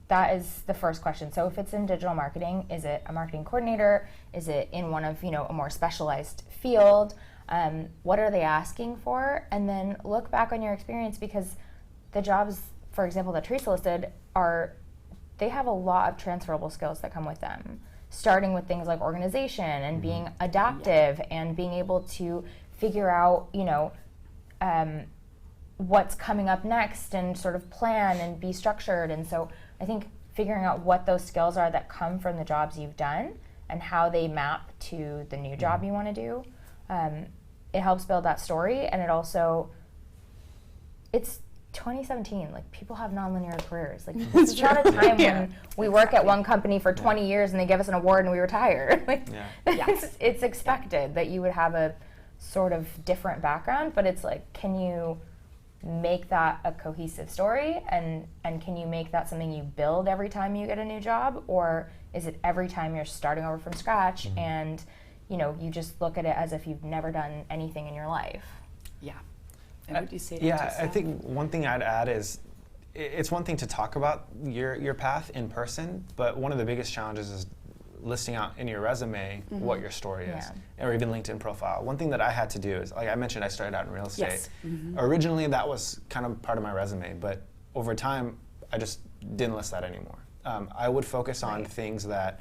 S4: That is the first question. So if it's in digital marketing, is it a marketing coordinator? Is it in one of, a more specialized field? What are they asking for? And then look back on your experience, because the jobs, for example, that Teresa listed, they have a lot of transferable skills that come with them, starting with things like organization and being adaptive and being able to figure out, what's coming up next and sort of plan and be structured. And so I think figuring out what those skills are that come from the jobs you've done and how they map to the new job you want to do, it helps build that story. And it's 2017, like, people have nonlinear careers. Like, this is not a time when we work at one company for 20 years and they give us an award and we retire. It's expected that you would have a sort of different background, but it's like, can you make that a cohesive story, and can you make that something you build every time you get a new job, or is it every time you're starting over from scratch and you just look at it as if you've never done anything in your life?
S1: Yeah. And would you say that
S2: Yeah, I think one thing I'd add is it's one thing to talk about your path in person, but one of the biggest challenges is listing out in your resume what your story is, or even LinkedIn profile. One thing that I had to do is, like I mentioned, I started out in real estate.
S1: Yes.
S2: Originally, that was kind of part of my resume, but over time, I just didn't list that anymore. I would focus on things that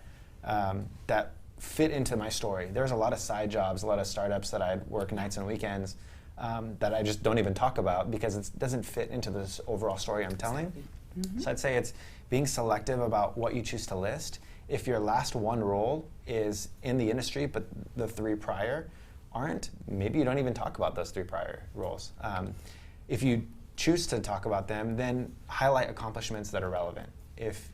S2: fit into my story. There's a lot of side jobs, a lot of startups that I'd work nights and weekends that I just don't even talk about because it doesn't fit into this overall story I'm telling.
S1: Exactly. Mm-hmm.
S2: So I'd say it's being selective about what you choose to list. If your last one role is in the industry, but the 3 prior aren't, maybe you don't even talk about those 3 prior roles. If you choose to talk about them, then highlight accomplishments that are relevant. If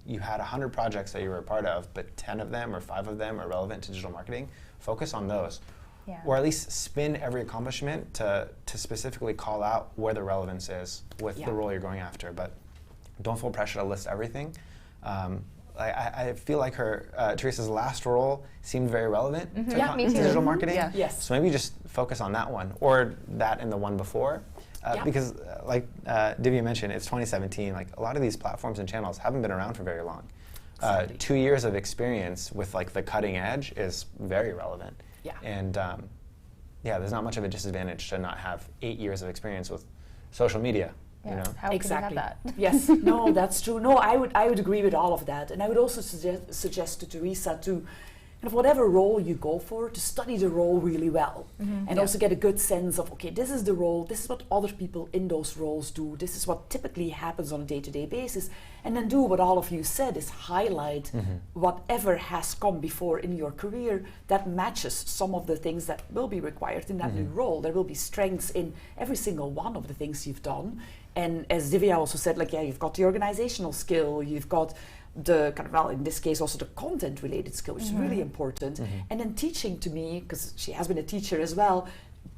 S2: you had 100 projects that you were a part of, but 10 of them or 5 of them are relevant to digital marketing, focus on those.
S4: Yeah.
S2: Or at least spin every accomplishment to specifically call out where the relevance is with the role you're going after. But don't feel pressure to list everything. I feel like Teresa's last role seemed very relevant to
S4: Yeah, me too.
S2: digital marketing.
S3: Yeah.
S1: Yes.
S2: So maybe just focus on that one or that and the one before. Because like Divya mentioned, it's 2017. Like a lot of these platforms and channels haven't been around for very long.
S1: Exactly.
S2: 2 years of experience with like the cutting edge is very relevant.
S1: Yeah.
S2: And there's not much of a disadvantage to not have 8 years of experience with social media.
S4: Yeah.
S2: You know?
S4: How
S1: Exactly.
S4: could you have that?
S1: Yes, no, that's true. No, I would agree with all of that. And I would also suggest to Teresa to, kind of whatever role you go for, to study the role really well. And also get a good sense of, okay, this is the role, this is what other people in those roles do, this is what typically happens on a day-to-day basis. And then do what all of you said, is highlight whatever has come before in your career that matches some of the things that will be required in that new role. There will be strengths in every single one of the things you've done. And as Divya also said, like, you've got the organizational skill, you've got the kind of, well, in this case also the content related skill, which is really important. And then teaching, to me, because she has been a teacher as well,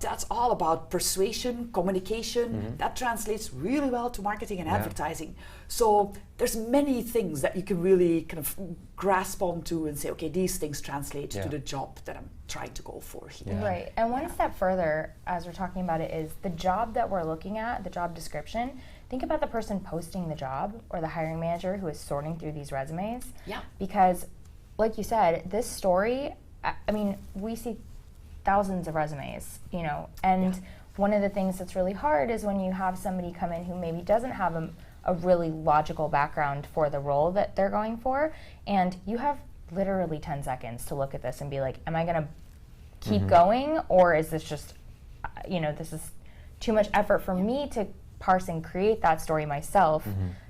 S1: that's all about persuasion, communication. That translates really well to marketing and advertising. So there's many things that you can really kind of grasp onto and say, okay, these things translate to the job that I'm trying to go for here.
S2: Yeah.
S4: Right. And one step further, as we're talking about it, is the job that we're looking at, the job description. Think about the person posting the job or the hiring manager who is sorting through these resumes.
S1: Yeah.
S4: Because, like you said, this story, I mean, we see thousands of resumes, you know, and one of the things that's really hard is when you have somebody come in who maybe doesn't have a really logical background for the role that they're going for, and you have literally 10 seconds to look at this and be like, am I going to keep going, or is this just, you know, this is too much effort for me to parse and create that story myself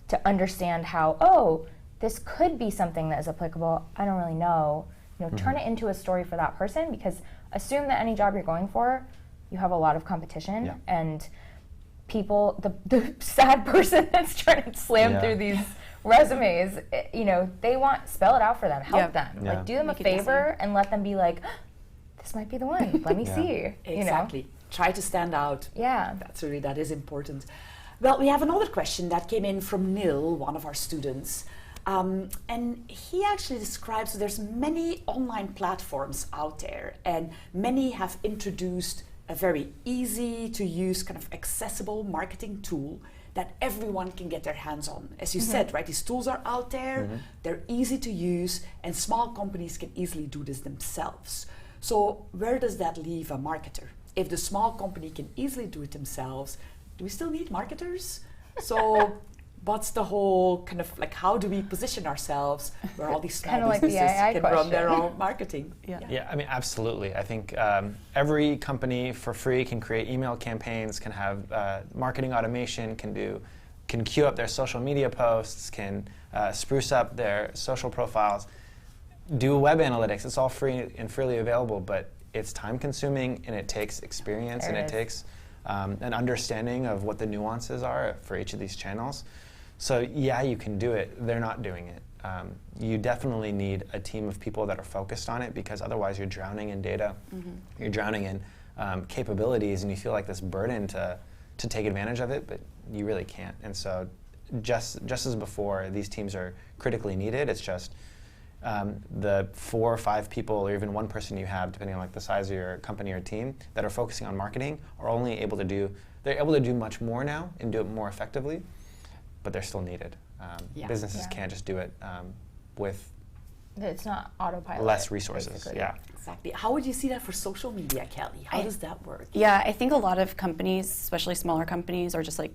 S4: to understand how, oh, this could be something that is applicable. I don't really know. You know, turn it into a story for that person, because assume that any job you're going for, you have a lot of competition, and people, the sad person that's trying to slam through these resumes, you know, they want, spell it out for them, help them, like do them a favor and let them be like, this might be the one, let me see.
S1: Exactly.
S4: You know?
S1: Try to stand out.
S4: Yeah.
S1: That is important. Well, we have another question that came in from Nil, one of our students. And he actually describes there's many online platforms out there, and many have introduced a very easy to use, kind of accessible marketing tool that everyone can get their hands on. As you said, right, these tools are out there, they're easy to use, and small companies can easily do this themselves. So where does that leave a marketer? If the small company can easily do it themselves, do we still need marketers? So what's the whole kind of, like, how do we position ourselves where all these small businesses can run their own marketing?
S2: Yeah, I mean, absolutely. I think every company for free can create email campaigns, can have marketing automation, can queue up their social media posts, can spruce up their social profiles, do web analytics. It's all free and freely available, but it's time consuming, and it takes experience, and it takes an understanding of what the nuances are for each of these channels. So yeah, you can do it. They're not doing it. You definitely need a team of people that are focused on it, because otherwise you're drowning in data, you're drowning in capabilities, and you feel like this burden to take advantage of it, but you really can't. And so just as before, these teams are critically needed. It's just the 4 or 5 people, or even one person you have, depending on like the size of your company or team, that are focusing on marketing are only able to do, they're able to do much more now and do it more effectively, but they're still needed. Businesses can't just do it with
S4: it's not autopilot.
S2: less resources.
S4: Basically.
S2: Yeah.
S1: Exactly. How would you see that for social media, Kelly? How does that work?
S3: Yeah, I think a lot of companies, especially smaller companies, or just like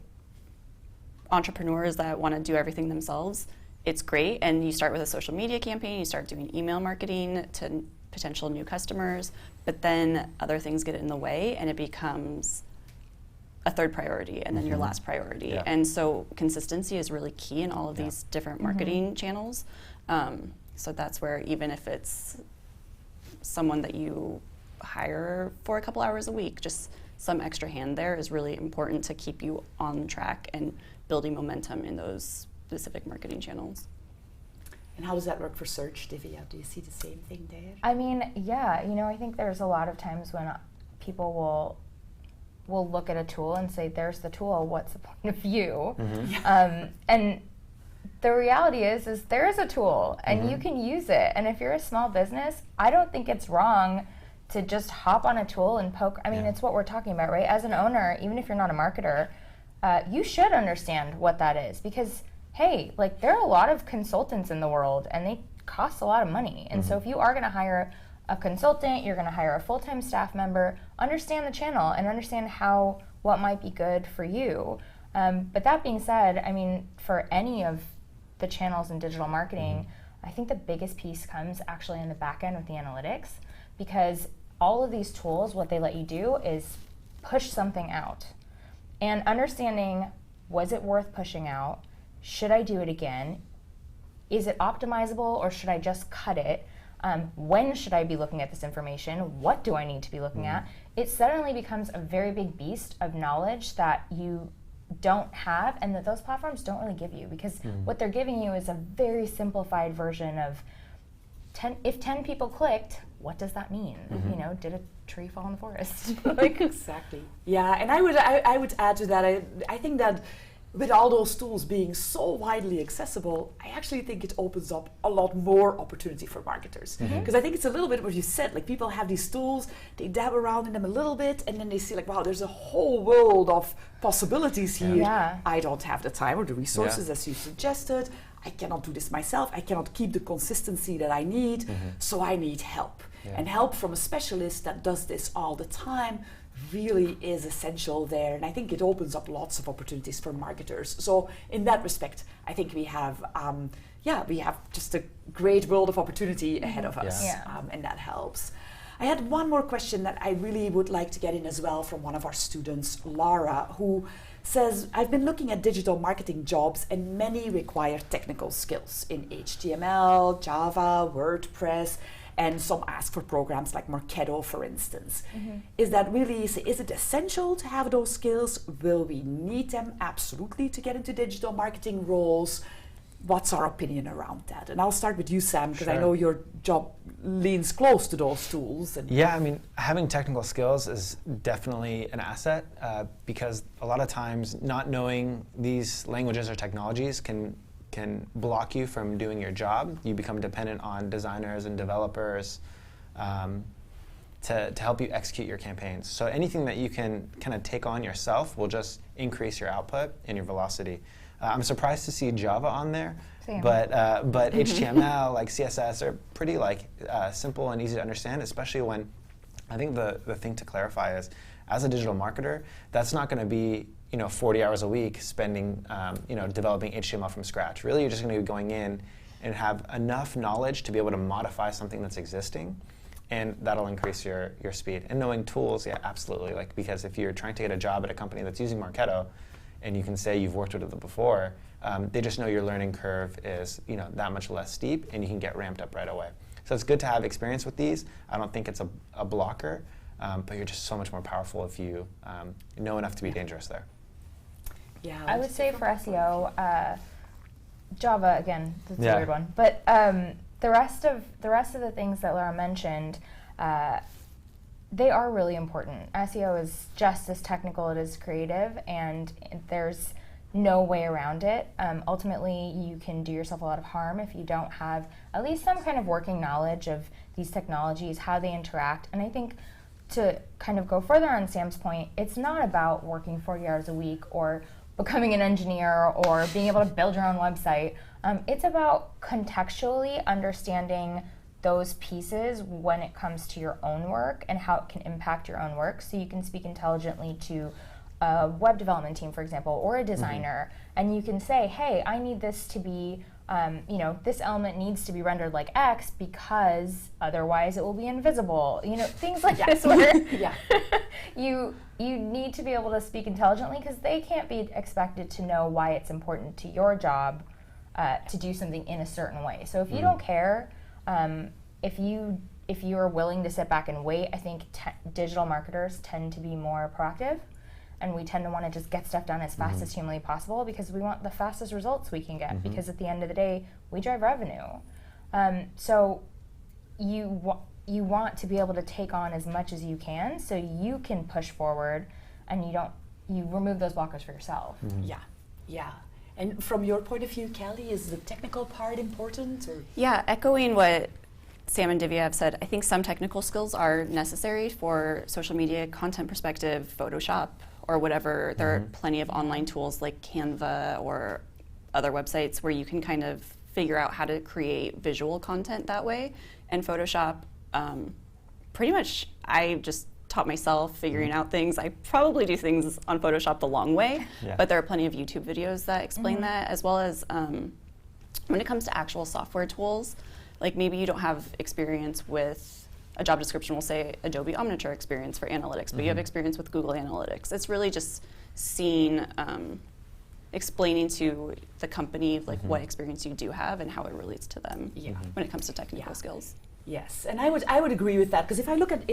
S3: entrepreneurs that want to do everything themselves, it's great, and you start with a social media campaign, you start doing email marketing to potential new customers, but then other things get in the way and it becomes a third priority and then your last priority.
S2: Yeah.
S3: And so consistency is really key in all of these different marketing channels. So that's where, even if it's someone that you hire for a couple hours a week, just some extra hand there is really important to keep you on track and building momentum in those specific marketing channels.
S1: And how does that work for search, Divya? Do you see the same thing there?
S4: I mean, yeah, I think there's a lot of times when people will look at a tool and say, there's the tool, what's the point of you? And the reality is there is a tool and you can use it. And if you're a small business, I don't think it's wrong to just hop on a tool and poke. I mean, it's what we're talking about, right? As an owner, even if you're not a marketer, you should understand what that is, because hey, like, there are a lot of consultants in the world and they cost a lot of money. And so if you are going to hire a consultant, you're going to hire a full-time staff member, understand the channel and understand what might be good for you. But that being said, I mean, for any of the channels in digital marketing, I think the biggest piece comes actually in the back end with the analytics, because all of these tools, what they let you do is push something out. And understanding, was it worth pushing out? Should I do it again? Is it optimizable, or should I just cut it? When should I be looking at this information? What do I need to be looking at? It suddenly becomes a very big beast of knowledge that you don't have and that those platforms don't really give you, because what they're giving you is a very simplified version of if 10 people clicked, what does that mean? Did a tree fall in the forest?
S1: Like, exactly. Yeah, and I would add to that, I think that with all those tools being so widely accessible, I actually think it opens up a lot more opportunity for marketers. Because I think it's a little bit what you said, like, people have these tools, they dab around in them a little bit, and then they see, like, wow, there's a whole world of possibilities here.
S4: Yeah.
S1: I don't have the time or the resources, as you suggested. I cannot do this myself. I cannot keep the consistency that I need, so I need help. And help from a specialist that does this all the time really is essential there, and I think it opens up lots of opportunities for marketers. So in that respect, I think we have just a great world of opportunity ahead of us, and that helps. I had one more question that I really would like to get in as well from one of our students, Lara, who says, I've been looking at digital marketing jobs and many require technical skills in HTML, Java, WordPress, and some ask for programs like Marketo, for instance. Is it essential to have those skills? Will we need them absolutely to get into digital marketing roles? What's our opinion around that? And I'll start with you, Sam, because I know your job leans close to those tools.
S2: Yeah, I mean, having technical skills is definitely an asset, because a lot of times not knowing these languages or technologies can block you from doing your job. You become dependent on designers and developers to help you execute your campaigns. So anything that you can kind of take on yourself will just increase your output and your velocity. I'm surprised to see Java on there, but HTML, like CSS, are pretty simple and easy to understand, especially when, I think the thing to clarify is, as a digital marketer, that's not going to be 40 hours a week spending, developing HTML from scratch. Really, you're just going to be going in and have enough knowledge to be able to modify something that's existing, and that'll increase your speed. And knowing tools, yeah, absolutely. Because if you're trying to get a job at a company that's using Marketo, and you can say you've worked with it before, they just know your learning curve is that much less steep, and you can get ramped up right away. So it's good to have experience with these. I don't think it's a blocker, but you're just so much more powerful if you know enough to be dangerous there.
S4: Yeah, I would say for SEO, Java, again, that's a weird one. But the rest of the things that Laura mentioned, they are really important. SEO is just as technical as creative, and there's no way around it. Ultimately, you can do yourself a lot of harm if you don't have at least some kind of working knowledge of these technologies, how they interact. And I think, to kind of go further on Sam's point, it's not about working 40 hours a week or becoming an engineer or being able to build your own website. It's about contextually understanding those pieces when it comes to your own work and how it can impact your own work, so you can speak intelligently to a web development team, for example, or a designer, and you can say, hey, I need this to be this element needs to be rendered like X because otherwise it will be invisible. Things like this where you need to be able to speak intelligently because they can't be expected to know why it's important to your job to do something in a certain way. So if you don't care, if you are willing to sit back and wait, I think digital marketers tend to be more proactive. And we tend to want to just get stuff done as fast as humanly possible because we want the fastest results we can get because at the end of the day, we drive revenue. So you want to be able to take on as much as you can so you can push forward and you remove those blockers for yourself.
S1: Yeah. And from your point of view, Kelly, is the technical part important? Or?
S3: Yeah, echoing what Sam and Divya have said, I think some technical skills are necessary for social media content perspective, Photoshop, or whatever. There are plenty of online tools like Canva or other websites where you can kind of figure out how to create visual content that way. And Photoshop, pretty much I just taught myself figuring out things. I probably do things on Photoshop the long way, but there are plenty of YouTube videos that explain that, as well as when it comes to actual software tools, like maybe you don't have experience with a job description will say Adobe Omniture experience for analytics, but you have experience with Google Analytics. It's really just seeing, explaining to the company like what experience you do have and how it relates to them when it comes to technical skills.
S1: Yes, and I would agree with that because if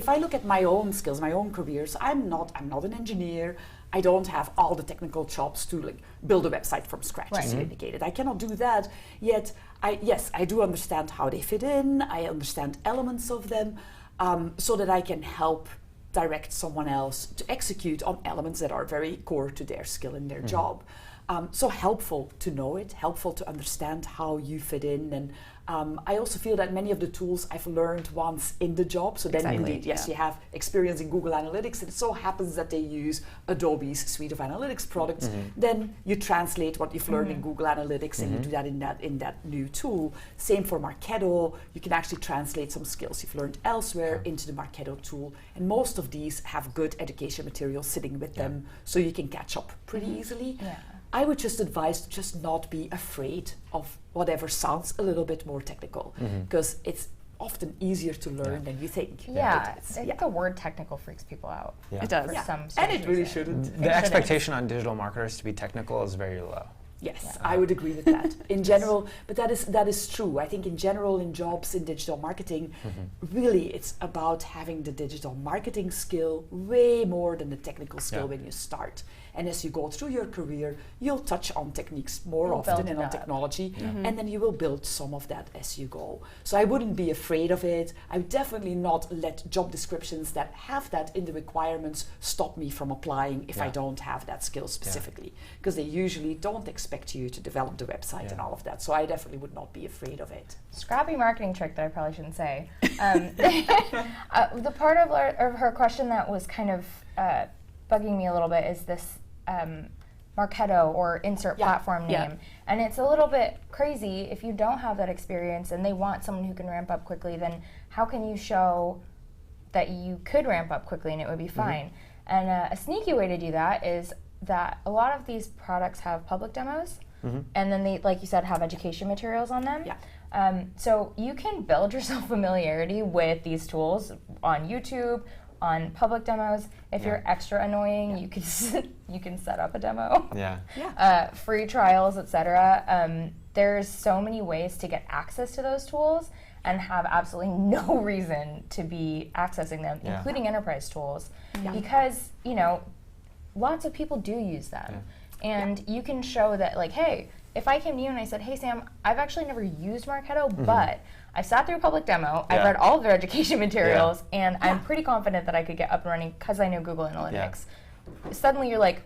S1: I look at my own skills, my own careers, I'm not an engineer. I don't have all the technical chops to like build a website from scratch, as you indicated. I cannot do that. Yet, I do understand how they fit in. I understand elements of them, so that I can help direct someone else to execute on elements that are very core to their skill and their job. So helpful to know it, helpful to understand how you fit in. And I also feel that many of the tools I've learned once in the job. So then indeed, yes, you have experience in Google Analytics. And it so happens that they use Adobe's suite of analytics products. Then you translate what you've learned in Google Analytics and you do that in that new tool. Same for Marketo. You can actually translate some skills you've learned elsewhere into the Marketo tool. And most of these have good education materials sitting with them so you can catch up pretty easily. I would just advise to just not be afraid of whatever sounds a little bit more technical because it's often easier to learn than you think.
S4: I think the word technical freaks people out.
S3: It does.
S1: And it really shouldn't.
S2: The expectation on digital marketers to be technical is very low.
S1: Yes, I would agree with that. In general, but that is true. I think in general in jobs in digital marketing, really it's about having the digital marketing skill way more than the technical skill when you start. And as you go through your career, you'll touch on techniques more often and on technology, and then you will build some of that as you go. So I wouldn't be afraid of it. I would definitely not let job descriptions that have that in the requirements stop me from applying if I don't have that skill specifically, because they usually don't expect you to develop the website and all of that. So I definitely would not be afraid of it.
S4: Scrappy marketing trick that I probably shouldn't say. The part of her question that was kind of bugging me a little bit is this Marketo or insert platform name. And it's a little bit crazy if you don't have that experience and they want someone who can ramp up quickly, then how can you show that you could ramp up quickly and it would be fine? And a sneaky way to do that is that a lot of these products have public demos and then they, like you said, have education materials on them. So you can build yourself familiarity with these tools on YouTube, on public demos. If you're extra annoying, you can set up a demo. Free trials, etc. There's so many ways to get access to those tools and have absolutely no reason to be accessing them, including enterprise tools, because lots of people do use them. And you can show that, like, hey, if I came to you and I said, hey Sam, I've actually never used Marketo, but I sat through a public demo, I've read all of their education materials, and I'm pretty confident that I could get up and running because I know Google Analytics. Suddenly you're like,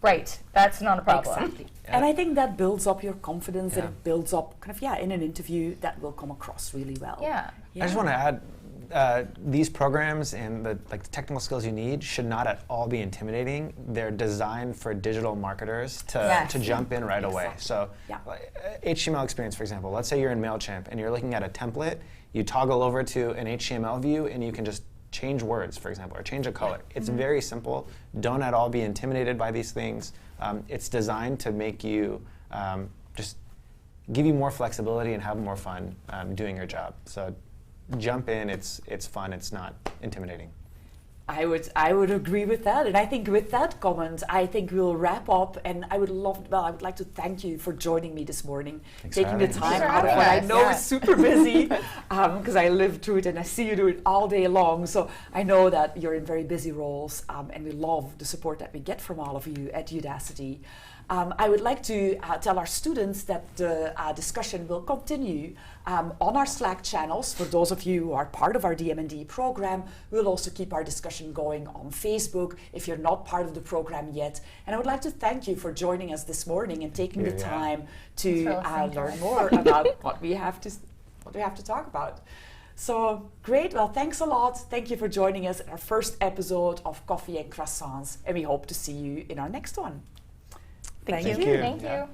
S4: right, that's not a problem.
S1: Exactly. And I think that builds up your confidence and it builds up kind of, in an interview that will come across really well.
S2: I just want to add, these programs and the technical skills you need should not at all be intimidating. They're designed for digital marketers to jump in right away. So HTML experience, for example, let's say you're in MailChimp and you're looking at a template, you toggle over to an HTML view and you can just change words, for example, or change a color. It's very simple. Don't at all be intimidated by these things. It's designed to make you just give you more flexibility and have more fun doing your job. So jump in, it's fun, it's not intimidating.
S1: I would agree with that, and I think with that comment, I think we'll wrap up. And I would like to thank you for joining me this morning,
S2: Thanks for
S1: taking the
S2: having me.
S1: time
S4: Thanks for
S1: out of
S4: having
S1: what I
S4: us.
S1: know
S4: Yeah.
S1: is super busy, because I live through it and I see you do it all day long. So I know that you're in very busy roles, and we love the support that we get from all of you at Udacity. I would like to tell our students that the discussion will continue on our Slack channels. For those of you who are part of our DM&D program, we'll also keep our discussion going on Facebook if you're not part of the program yet. And I would like to thank you for joining us this morning and taking the time to
S4: Thanks for listening to
S1: learn
S4: us.
S1: more about what we have to talk about. So great, well, thanks a lot. Thank you for joining us at our first episode of Coffee and Croissants, and we hope to see you in our next one.
S3: Thank
S1: Thank
S3: you.
S1: you.
S4: Thank
S2: Yeah.
S4: you.